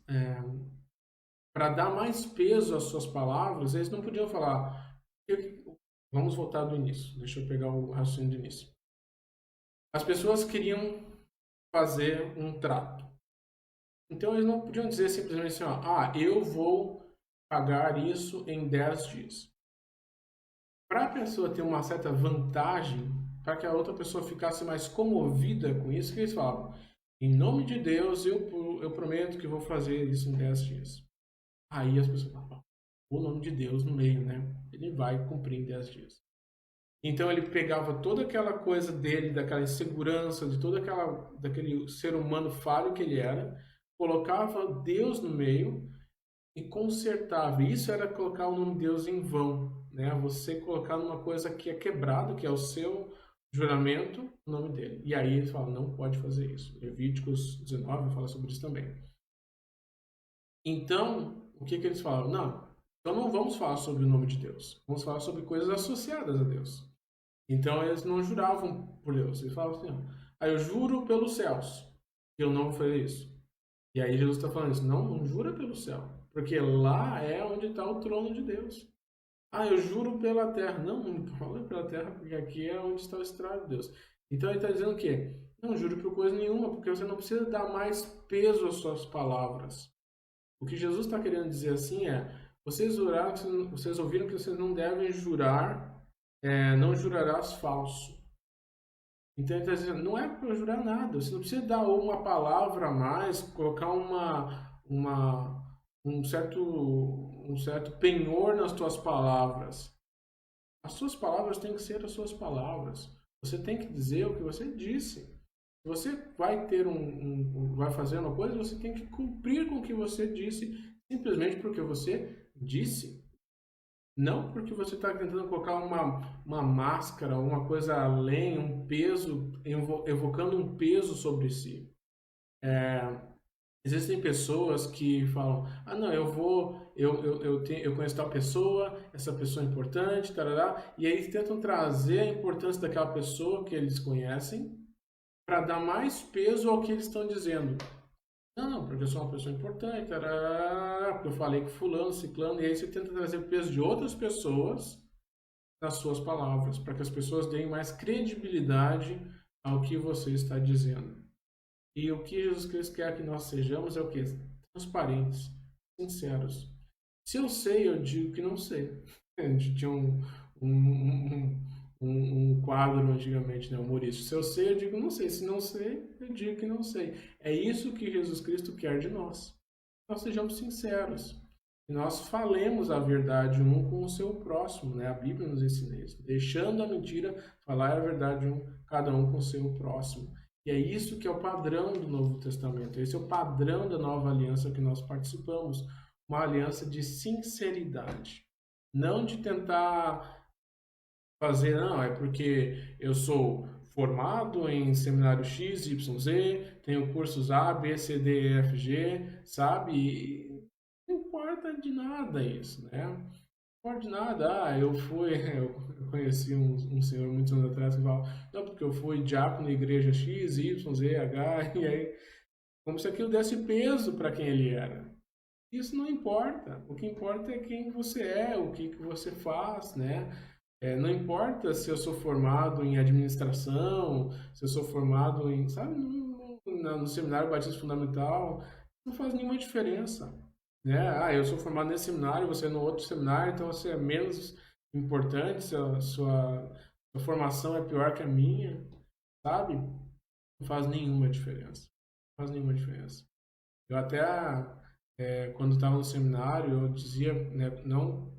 para dar mais peso às suas palavras, eles não podiam falar... Vamos voltar do início. Deixa eu pegar o raciocínio do início. As pessoas queriam fazer um trato. Então, eles não podiam dizer simplesmente assim, eu vou pagar isso em 10 dias. Para a pessoa ter uma certa vantagem, para que a outra pessoa ficasse mais comovida com isso, que eles falavam: em nome de Deus, eu prometo que vou fazer isso em 10 dias. Aí as pessoas falam: o nome de Deus no meio, né? Ele vai cumprir em 10 dias. Então ele pegava toda aquela coisa dele, daquela insegurança, de daquele ser humano falho que ele era, colocava Deus no meio e consertava. Isso era colocar o nome de Deus em vão, né? Você colocar numa coisa que é quebrado, que é o seu juramento, o nome dele. E aí ele fala: não pode fazer isso. Levíticos 19 fala sobre isso também. Então, o que eles falam? Não, então não vamos falar sobre o nome de Deus. Vamos falar sobre coisas associadas a Deus. Então eles não juravam por Deus. Eles falavam assim: eu juro pelos céus que eu não vou fazer isso. E aí Jesus está falando isso: não jura pelo céu, porque lá é onde está o trono de Deus. Eu juro pela terra. Não fala pela terra, porque aqui é onde está o estrado de Deus. Então ele está dizendo o quê? Não jure por coisa nenhuma, porque você não precisa dar mais peso às suas palavras. O que Jesus está querendo dizer assim vocês ouviram que vocês não devem jurar, não jurarás falso. Então ele está dizendo: não é para jurar nada, você não precisa dar uma palavra a mais, colocar um certo penhor nas tuas palavras. As suas palavras têm que ser as suas palavras. Você tem que dizer o que você disse. Se você vai vai fazer uma coisa, você tem que cumprir com o que você disse, simplesmente porque você disse. Não porque você está tentando colocar uma máscara, uma coisa além, um peso, evocando um peso sobre si. Existem pessoas que falam: não, eu conheço tal pessoa, essa pessoa é importante, tarará, e aí eles tentam trazer a importância daquela pessoa que eles conhecem para dar mais peso ao que eles estão dizendo. Não, porque eu sou uma pessoa importante, tarará, porque eu falei com fulano, ciclano, e aí você tenta trazer o peso de outras pessoas nas suas palavras, para que as pessoas deem mais credibilidade ao que você está dizendo. E o que Jesus Cristo quer que nós sejamos é o quê? Transparentes. sinceros. Se eu sei, eu digo que não sei. A gente tinha um quadro antigamente, né, humorístico. Se eu sei, eu digo não sei. Se não sei, eu digo que não sei. É isso que Jesus Cristo quer de nós. Nós sejamos sinceros. E nós falemos a verdade um com o seu próximo, né? A Bíblia nos ensina isso. Deixando a mentira, falar a verdade cada um com o seu próximo. E é isso que é o padrão do Novo Testamento. Esse é o padrão da nova aliança que nós participamos. Uma aliança de sinceridade. Não de tentar fazer, não, é porque eu sou formado em seminário X, Y, Z, tenho cursos A, B, C, D, E, F, G, sabe? E não importa de nada isso, né? Não importa de nada. Eu conheci um senhor muitos anos atrás que falava, não, porque eu fui diácono na igreja X, Y, Z, H, e aí, como se aquilo desse peso para quem ele era. Isso não importa. O que importa é quem você é, o que você faz, né? Não importa se eu sou formado em administração, se eu sou formado em, sabe, no Seminário Batista Fundamental, não faz nenhuma diferença, né? Eu sou formado nesse seminário, você é no outro seminário, então você é menos importante, sua formação é pior que a minha, sabe? Não faz nenhuma diferença. Não faz nenhuma diferença. Eu até, quando estava no seminário, eu dizia, né, não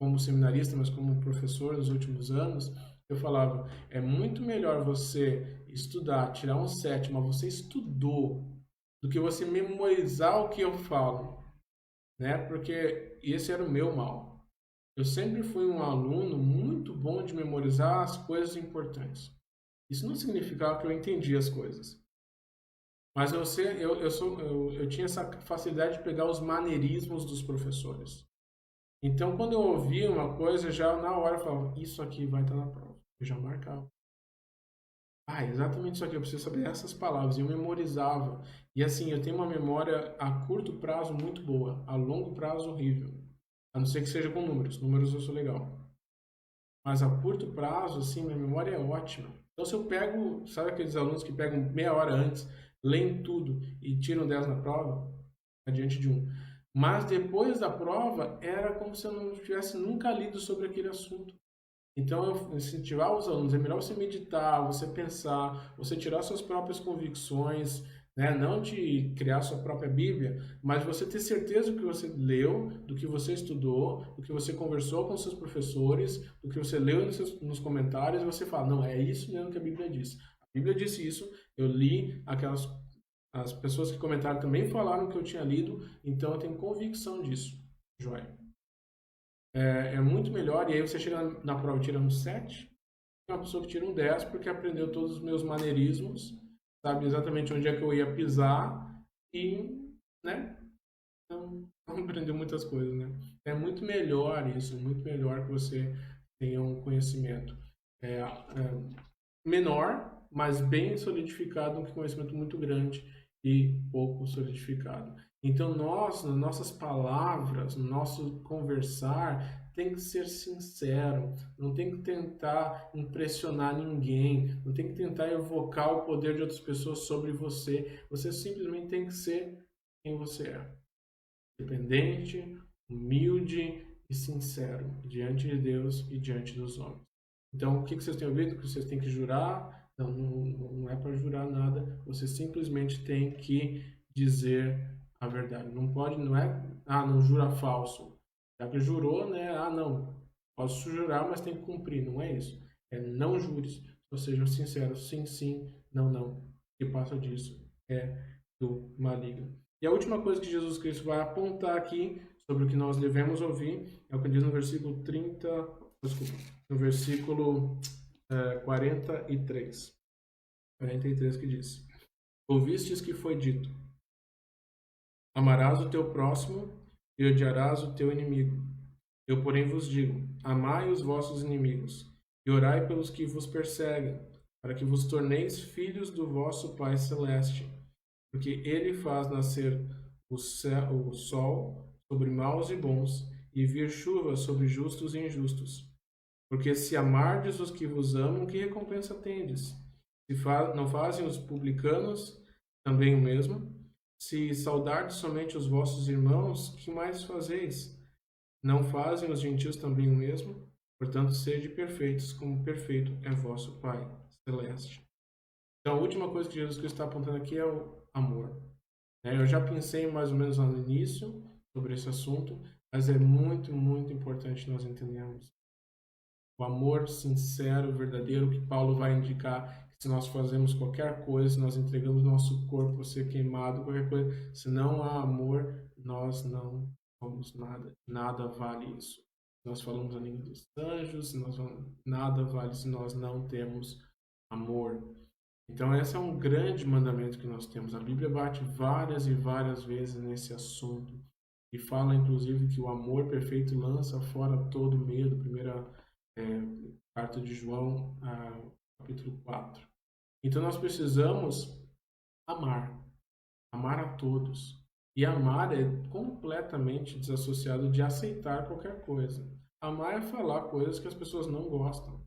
como seminarista, mas como professor nos últimos anos, eu falava, é muito melhor você estudar, tirar um 7, mas você estudou, do que você memorizar o que eu falo, né? Porque esse era o meu mal. Eu sempre fui um aluno muito bom de memorizar as coisas importantes. Isso não significava que eu entendia as coisas. Mas eu tinha essa facilidade de pegar os maneirismos dos professores. Então, quando eu ouvia uma coisa, já na hora eu falava, isso aqui vai estar na prova. Eu já marcava. Exatamente isso aqui, eu preciso saber essas palavras. E eu memorizava. E assim, eu tenho uma memória a curto prazo muito boa, a longo prazo horrível. A não ser que seja com números. Números eu sou legal. Mas a curto prazo, assim, minha memória é ótima. Então, se eu pego, sabe aqueles alunos que pegam meia hora antes, leem tudo e tiram 10 na prova, adiante de um. Mas depois da prova, era como se eu não tivesse nunca lido sobre aquele assunto. Então, eu incentivar os alunos, é melhor você meditar, você pensar, você tirar suas próprias convicções, né? Não de criar sua própria Bíblia, mas você ter certeza do que você leu, do que você estudou, do que você conversou com seus professores, do que você leu nos comentários, e você fala, não, é isso mesmo que a Bíblia diz. A Bíblia disse isso, eu li as pessoas que comentaram também falaram que eu tinha lido, então eu tenho convicção disso. Joia. É muito melhor, e aí você chega na prova e tira um 7, e uma pessoa que tira um 10 porque aprendeu todos os meus maneirismos, sabe exatamente onde é que eu ia pisar e, né, não aprendeu muitas coisas, né. É muito melhor isso, muito melhor que você tenha um conhecimento menor, mas bem solidificado, do que um conhecimento muito grande e pouco solidificado. Então, nas nossas palavras, no nosso conversar, tem que ser sincero, não tem que tentar impressionar ninguém, não tem que tentar evocar o poder de outras pessoas sobre você. Você simplesmente tem que ser quem você é. Dependente, humilde e sincero diante de Deus e diante dos homens. Então, o que vocês têm ouvido? Que vocês têm que jurar? Não é para jurar nada. Você simplesmente tem que dizer a verdade. Não é, não jura falso. Já que jurou, né? Não, posso jurar, mas tem que cumprir. Não é isso. É não jures. Ou seja, sincero. Sim, sim. Não, não. O que passa disso é do maligno. E a última coisa que Jesus Cristo vai apontar aqui sobre o que nós devemos ouvir é o que diz no versículo 30... Desculpa. No versículo 43. 43 que diz: Ouvistes que foi dito: Amarás o teu próximo e odiarás o teu inimigo. Eu, porém, vos digo: amai os vossos inimigos e orai pelos que vos perseguem, para que vos torneis filhos do vosso Pai Celeste, porque ele faz nascer o sol sobre maus e bons e vir chuva sobre justos e injustos. Porque se amardes os que vos amam, que recompensa tendes? Não fazem os publicanos também o mesmo? Se saudardes somente os vossos irmãos, que mais fazeis? Não fazem os gentios também o mesmo? Portanto, sede perfeitos, como perfeito é vosso Pai celeste. Então, a última coisa que Jesus Cristo está apontando aqui é o amor. Eu já pensei mais ou menos lá no início sobre esse assunto, mas é muito, muito importante nós entendermos o amor sincero, verdadeiro, que Paulo vai indicar que se nós fazemos qualquer coisa, se nós entregamos nosso corpo a ser queimado, qualquer coisa, se não há amor, nós não somos nada. Nada vale isso. Nós falamos a língua dos anjos, nada vale se nós não temos amor. Então, esse é um grande mandamento que nós temos. A Bíblia bate várias e várias vezes nesse assunto e fala, inclusive, que o amor perfeito lança fora todo medo. Primeira carta de João, capítulo 4. Então, nós precisamos amar a todos. E amar é completamente desassociado de aceitar qualquer coisa. Amar é falar coisas que as pessoas não gostam.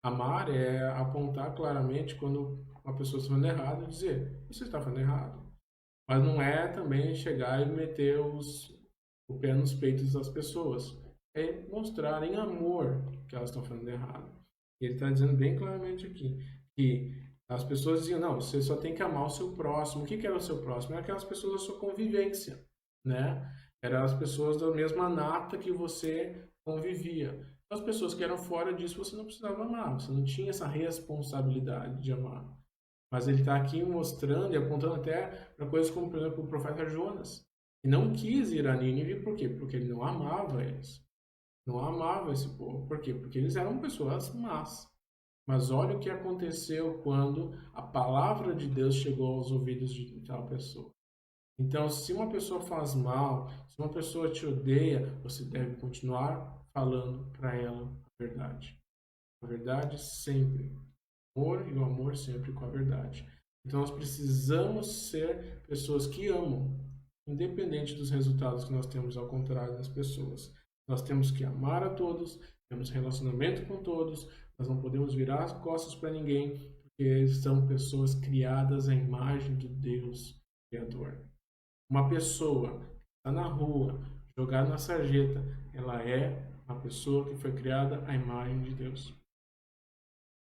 Amar é apontar claramente quando uma pessoa está fazendo errado e dizer, você está fazendo errado. Mas não é também chegar e meter o pé nos peitos das pessoas. É mostrar em amor que elas estão fazendo errado. E ele está dizendo bem claramente aqui que as pessoas diziam, não, você só tem que amar o seu próximo. O que era o seu próximo? Era aquelas pessoas da sua convivência, né? Eram as pessoas da mesma nata que você convivia. As pessoas que eram fora disso você não precisava amar, você não tinha essa responsabilidade de amar. Mas ele está aqui mostrando e apontando até para coisas como, por exemplo, o profeta Jonas, que não quis ir a Nínive, por quê? Porque ele não amava eles. Não amava esse povo. Por quê? Porque eles eram pessoas más. Mas olha o que aconteceu quando a palavra de Deus chegou aos ouvidos de tal pessoa. Então, se uma pessoa faz mal, se uma pessoa te odeia, você deve continuar falando para ela a verdade. A verdade sempre. O amor e o amor sempre com a verdade. Então, nós precisamos ser pessoas que amam, independente dos resultados que nós temos ao contrário das pessoas. Nós temos que amar a todos, temos relacionamento com todos, nós não podemos virar as costas para ninguém, porque são pessoas criadas à imagem do Deus Criador. Uma pessoa que está na rua, jogada na sarjeta, ela é uma pessoa que foi criada à imagem de Deus.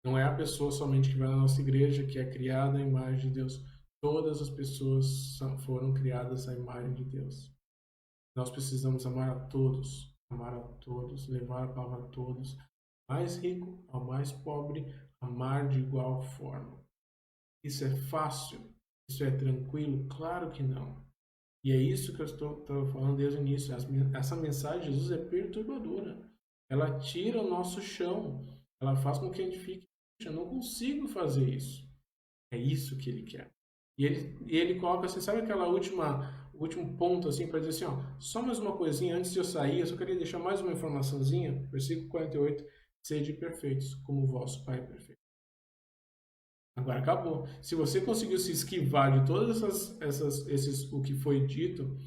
Não é a pessoa somente que vai na nossa igreja que é criada à imagem de Deus. Todas as pessoas foram criadas à imagem de Deus. Nós precisamos amar a todos, levar a palavra a todos, mais rico ao mais pobre, amar de igual forma. Isso é fácil? Isso é tranquilo? Claro que não. E é isso que eu estou falando desde o início. Essa mensagem de Jesus é perturbadora. Ela tira o nosso chão. Ela faz com que a gente fique, eu não consigo fazer isso. É isso que ele quer. E ele coloca assim, sabe aquela o último ponto assim para dizer assim, ó, só mais uma coisinha antes de eu sair, eu só queria deixar mais uma informaçãozinha, versículo 48, sede perfeitos, como o vosso Pai é perfeito. Agora acabou. Se você conseguiu se esquivar de todas esses o que foi dito,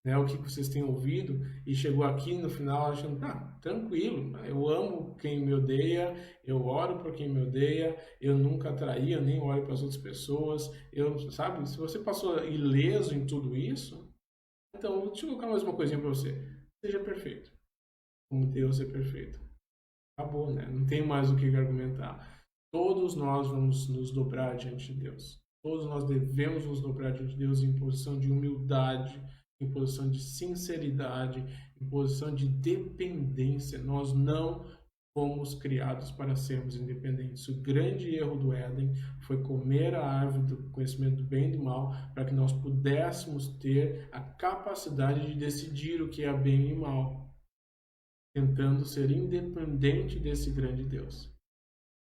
né, o que vocês têm ouvido, e chegou aqui no final achando, tranquilo, eu amo quem me odeia, eu oro por quem me odeia, eu nunca traí, eu nem olho para as outras pessoas, sabe, se você passou ileso em tudo isso, então deixa eu colocar mais uma coisinha para você, seja perfeito, como Deus é perfeito. Acabou, né? Não tem mais o que argumentar. Todos nós vamos nos dobrar diante de Deus. Todos nós devemos nos dobrar diante de Deus em posição de humildade, em posição de sinceridade, em posição de dependência. Nós não fomos criados para sermos independentes. O grande erro do Éden foi comer a árvore do conhecimento do bem e do mal para que nós pudéssemos ter a capacidade de decidir o que é bem e mal, tentando ser independente desse grande Deus.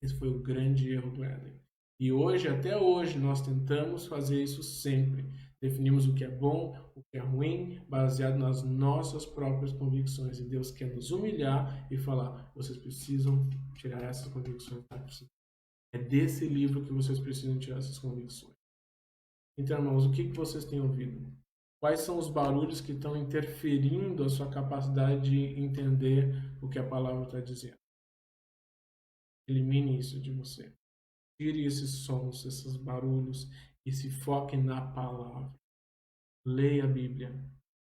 Esse foi o grande erro do Éden. E hoje, até hoje, nós tentamos fazer isso sempre. Definimos o que é bom, o que é ruim, baseado nas nossas próprias convicções. E Deus quer nos humilhar e falar, vocês precisam tirar essas convicções daqui. É desse livro que vocês precisam tirar essas convicções. Então, irmãos, o que vocês têm ouvido? Quais são os barulhos que estão interferindo a sua capacidade de entender o que a palavra está dizendo? Elimine isso de você. Tire esses sons, esses barulhos e se foque na palavra. Leia a Bíblia.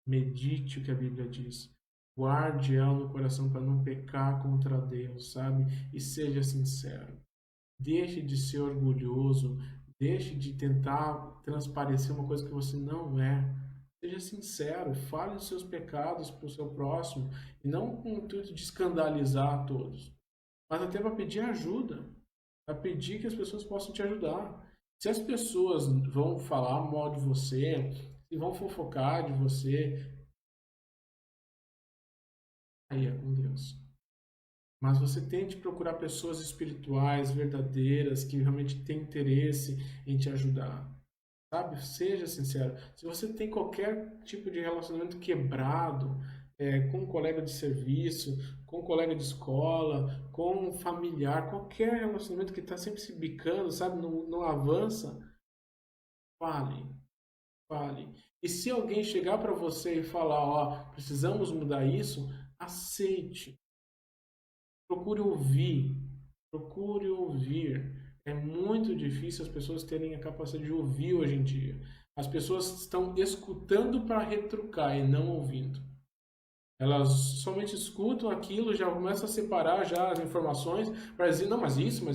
Medite o que a Bíblia diz. Guarde ela no coração para não pecar contra Deus, sabe? E seja sincero. Deixe de ser orgulhoso. Deixe de tentar transparecer uma coisa que você não é. Seja sincero. Fale os seus pecados para o seu próximo. E não com o intuito de escandalizar a todos. Mas até para pedir ajuda. Para pedir que as pessoas possam te ajudar. Se as pessoas vão falar mal de você, se vão fofocar de você, aí é com Deus. Mas você tente procurar pessoas espirituais, verdadeiras, que realmente têm interesse em te ajudar. Sabe? Seja sincero. Se você tem qualquer tipo de relacionamento quebrado, com um colega de serviço, com um colega de escola, com um familiar, qualquer relacionamento que está sempre se bicando, sabe? Não avança, fale. Fale. E se alguém chegar para você e falar, ó, precisamos mudar isso, aceite. Procure ouvir. Procure ouvir. É muito difícil as pessoas terem a capacidade de ouvir hoje em dia. As pessoas estão escutando para retrucar e não ouvindo. Elas somente escutam aquilo, já começam a separar já as informações para dizer, não, mas isso,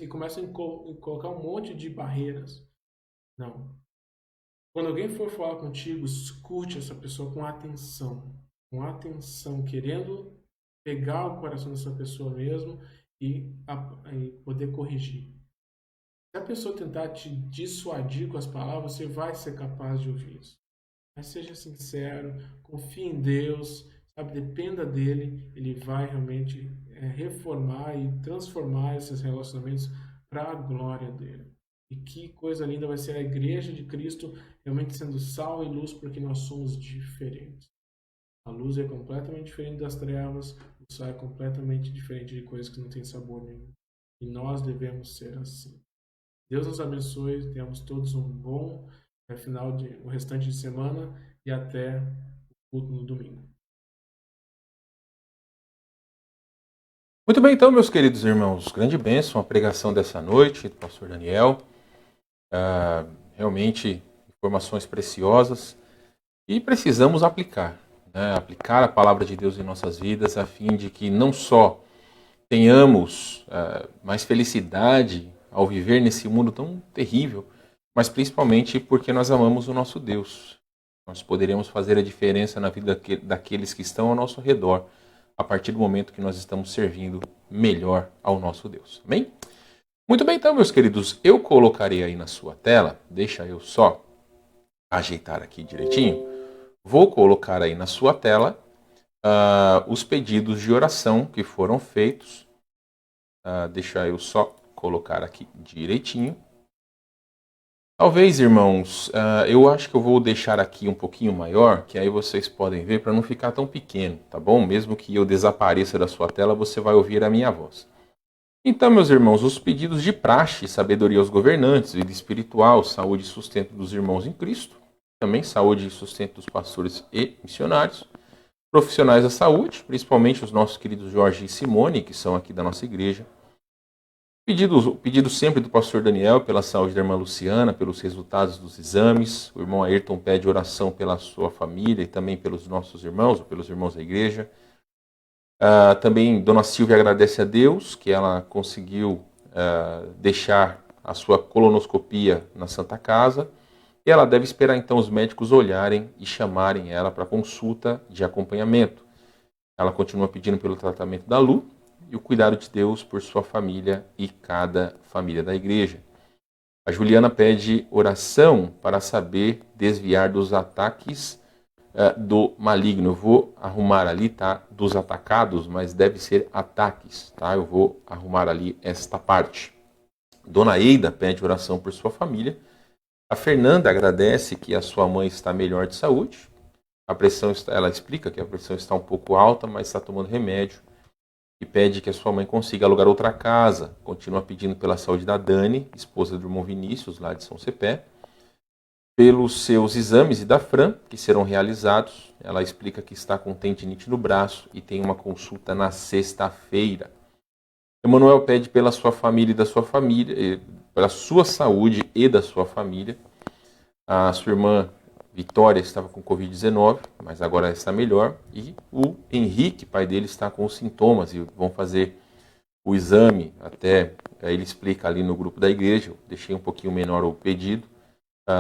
e começam a colocar um monte de barreiras. Não. Quando alguém for falar contigo, escute essa pessoa com atenção, querendo pegar o coração dessa pessoa mesmo e poder corrigir. Se a pessoa tentar te dissuadir com as palavras, você vai ser capaz de ouvir isso. Mas seja sincero, confie em Deus, sabe? Dependa dele, ele vai realmente reformar e transformar esses relacionamentos para a glória dele. E que coisa linda vai ser a igreja de Cristo realmente sendo sal e luz, porque nós somos diferentes. A luz é completamente diferente das trevas, o sal é completamente diferente de coisas que não têm sabor nenhum. E nós devemos ser assim. Deus nos abençoe, tenhamos todos um bom o restante de semana e até o culto no domingo. Muito bem, então, meus queridos irmãos, grande bênção a pregação dessa noite do pastor Daniel. Realmente informações preciosas e precisamos aplicar, né? Aplicar a palavra de Deus em nossas vidas a fim de que não só tenhamos mais felicidade ao viver nesse mundo tão terrível, mas principalmente porque nós amamos o nosso Deus. Nós poderemos fazer a diferença na vida daqueles que estão ao nosso redor a partir do momento que nós estamos servindo melhor ao nosso Deus. Amém? Muito bem, então, meus queridos, eu colocarei aí na sua tela, deixa eu só ajeitar aqui direitinho, vou colocar aí na sua tela os pedidos de oração que foram feitos, deixa eu só colocar aqui direitinho. Talvez, irmãos, eu acho que eu vou deixar aqui um pouquinho maior, que aí vocês podem ver para não ficar tão pequeno, tá bom? Mesmo que eu desapareça da sua tela, você vai ouvir a minha voz. Então, meus irmãos, os pedidos de praxe, sabedoria aos governantes, vida espiritual, saúde e sustento dos irmãos em Cristo, também saúde e sustento dos pastores e missionários, profissionais da saúde, principalmente os nossos queridos Jorge e Simone, que são aqui da nossa igreja. Pedido sempre do pastor Daniel pela saúde da irmã Luciana, pelos resultados dos exames. O irmão Ayrton pede oração pela sua família e também pelos nossos irmãos, ou pelos irmãos da igreja. Também Dona Silvia agradece a Deus que ela conseguiu deixar a sua colonoscopia na Santa Casa. E ela deve esperar então os médicos olharem e chamarem ela para consulta de acompanhamento. Ela continua pedindo pelo tratamento da Lu e o cuidado de Deus por sua família e cada família da igreja. A Juliana pede oração para saber desviar dos ataques do maligno. Eu vou arrumar ali, tá? Dos atacados, mas deve ser ataques, tá? Eu vou arrumar ali esta parte. Dona Eida pede oração por sua família. A Fernanda agradece que a sua mãe está melhor de saúde. Ela explica que a pressão está um pouco alta, mas está tomando remédio. E pede que a sua mãe consiga alugar outra casa. Continua pedindo pela saúde da Dani, esposa do irmão Vinícius, lá de São Cepé. Pelos seus exames e da Fran, que serão realizados. Ela explica que está com tendinite no braço e tem uma consulta na sexta-feira. Emanuel pede pela sua família e da sua família, pela sua saúde e da sua família. A sua irmã Vitória estava com Covid-19, mas agora está melhor. E o Henrique, pai dele, está com os sintomas e vão fazer o exame. Até ele explica ali no grupo da igreja. Eu deixei um pouquinho menor o pedido.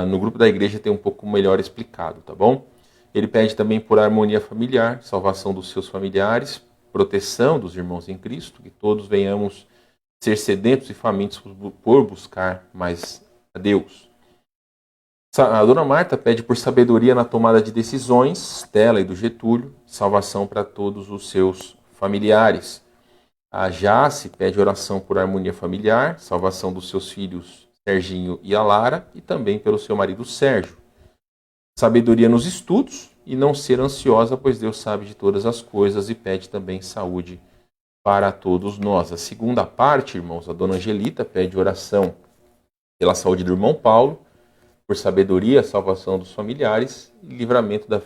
No grupo da igreja tem um pouco melhor explicado, tá bom? Ele pede também por harmonia familiar, salvação dos seus familiares, proteção dos irmãos em Cristo, que todos venhamos ser sedentos e famintos por buscar mais a Deus. A dona Marta pede por sabedoria na tomada de decisões, dela e do Getúlio, salvação para todos os seus familiares. A Jace pede oração por harmonia familiar, salvação dos seus filhos Serginho e a Lara, e também pelo seu marido Sérgio. Sabedoria nos estudos e não ser ansiosa, pois Deus sabe de todas as coisas, e pede também saúde para todos nós. A segunda parte, irmãos, a dona Angelita pede oração pela saúde do irmão Paulo, por sabedoria, salvação dos familiares e livramento da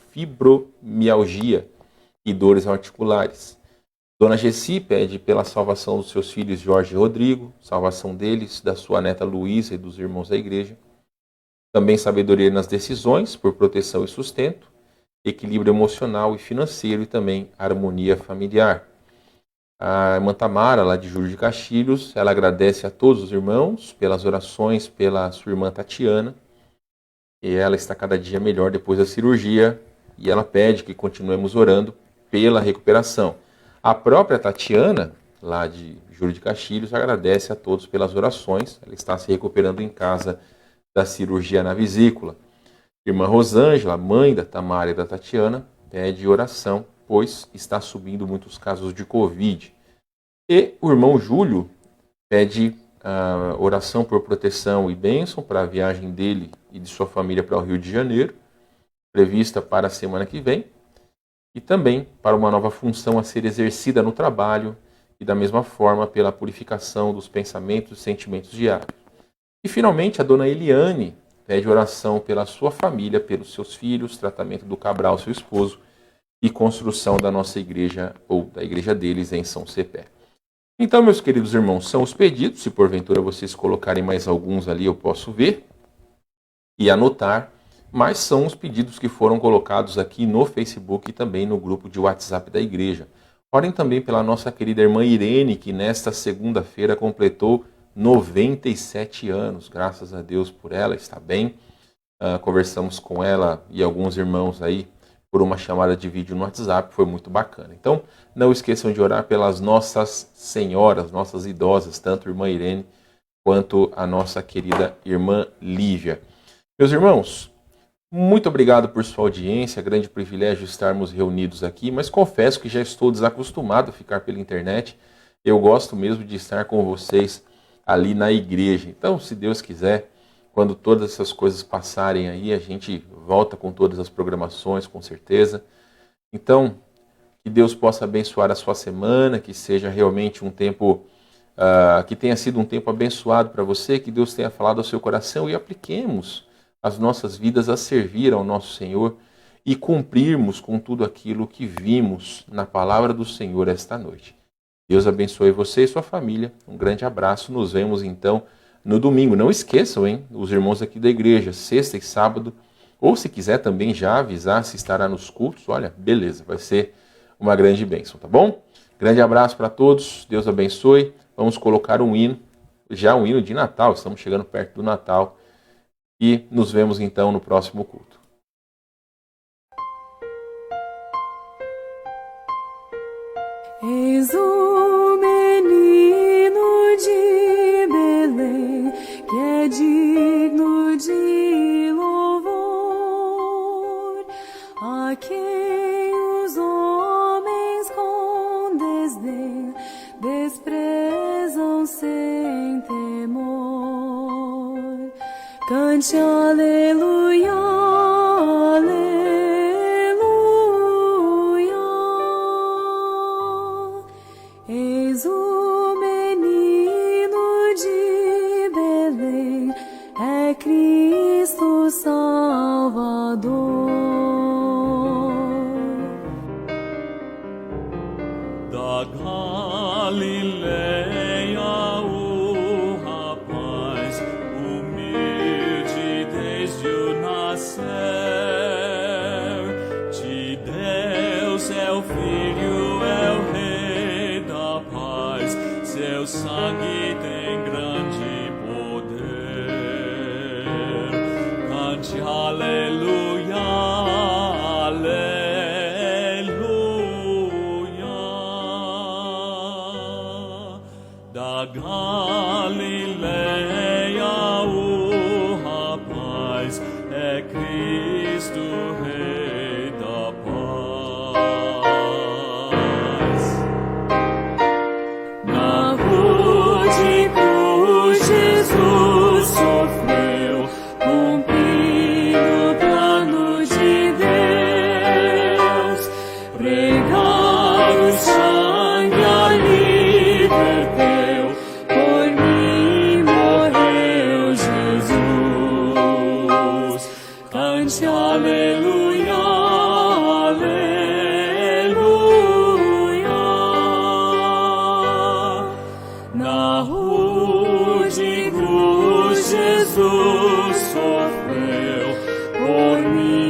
fibromialgia e dores articulares. Dona Gessi pede pela salvação dos seus filhos Jorge e Rodrigo, salvação deles, da sua neta Luísa e dos irmãos da igreja. Também sabedoria nas decisões, por proteção e sustento, equilíbrio emocional e financeiro e também harmonia familiar. A irmã Tamara, lá de Júlio de Castilhos, ela agradece a todos os irmãos pelas orações pela sua irmã Tatiana. E ela está cada dia melhor depois da cirurgia. E ela pede que continuemos orando pela recuperação. A própria Tatiana, lá de Júlio de Castilhos, agradece a todos pelas orações. Ela está se recuperando em casa da cirurgia na vesícula. Irmã Rosângela, mãe da Tamara e da Tatiana, pede oração, pois está subindo muitos casos de Covid. E o irmão Júlio pede oração por proteção e bênção para a viagem dele e de sua família para o Rio de Janeiro, prevista para a semana que vem, e também para uma nova função a ser exercida no trabalho e da mesma forma pela purificação dos pensamentos e sentimentos diários. E finalmente a dona Eliane pede oração pela sua família, pelos seus filhos, tratamento do Cabral, seu esposo, e construção da nossa igreja, ou da igreja deles, em São Cepé. Então, meus queridos irmãos, são os pedidos. Se porventura vocês colocarem mais alguns ali, eu posso ver e anotar. Mas são os pedidos que foram colocados aqui no Facebook e também no grupo de WhatsApp da igreja. Orem também pela nossa querida irmã Irene, que nesta segunda-feira completou 97 anos. Graças a Deus por ela, está bem. Conversamos com ela e alguns irmãos aí por uma chamada de vídeo no WhatsApp, foi muito bacana. Então, não esqueçam de orar pelas nossas senhoras, nossas idosas, tanto a irmã Irene quanto a nossa querida irmã Lívia. Meus irmãos, muito obrigado por sua audiência, grande privilégio estarmos reunidos aqui, mas confesso que já estou desacostumado a ficar pela internet. Eu gosto mesmo de estar com vocês ali na igreja. Então, se Deus quiser, quando todas essas coisas passarem aí, a gente volta com todas as programações, com certeza. Então, que Deus possa abençoar a sua semana, que seja realmente um tempo, que tenha sido um tempo abençoado para você, que Deus tenha falado ao seu coração e apliquemos as nossas vidas a servir ao nosso Senhor e cumprirmos com tudo aquilo que vimos na palavra do Senhor esta noite. Deus abençoe você e sua família. Um grande abraço. Nos vemos então no domingo. Não esqueçam, hein? Os irmãos aqui da igreja, sexta e sábado, ou se quiser também já avisar se estará nos cultos, olha, beleza, vai ser uma grande bênção, tá bom? Grande abraço para todos, Deus abençoe. Vamos colocar um hino, já um hino de Natal, estamos chegando perto do Natal, e nos vemos então no próximo culto. Eis o menino de Belém, que é digno de louvor, a quem os homens com desdém desprezam sem temor. Cante aleluia, aleluia. Eis o menino de Belém, é Cristo Salvador. Da Galileia o rapaz, humilde desde o nascer, cante aleluia, aleluia. Na rude cruz Jesus sofreu por mim.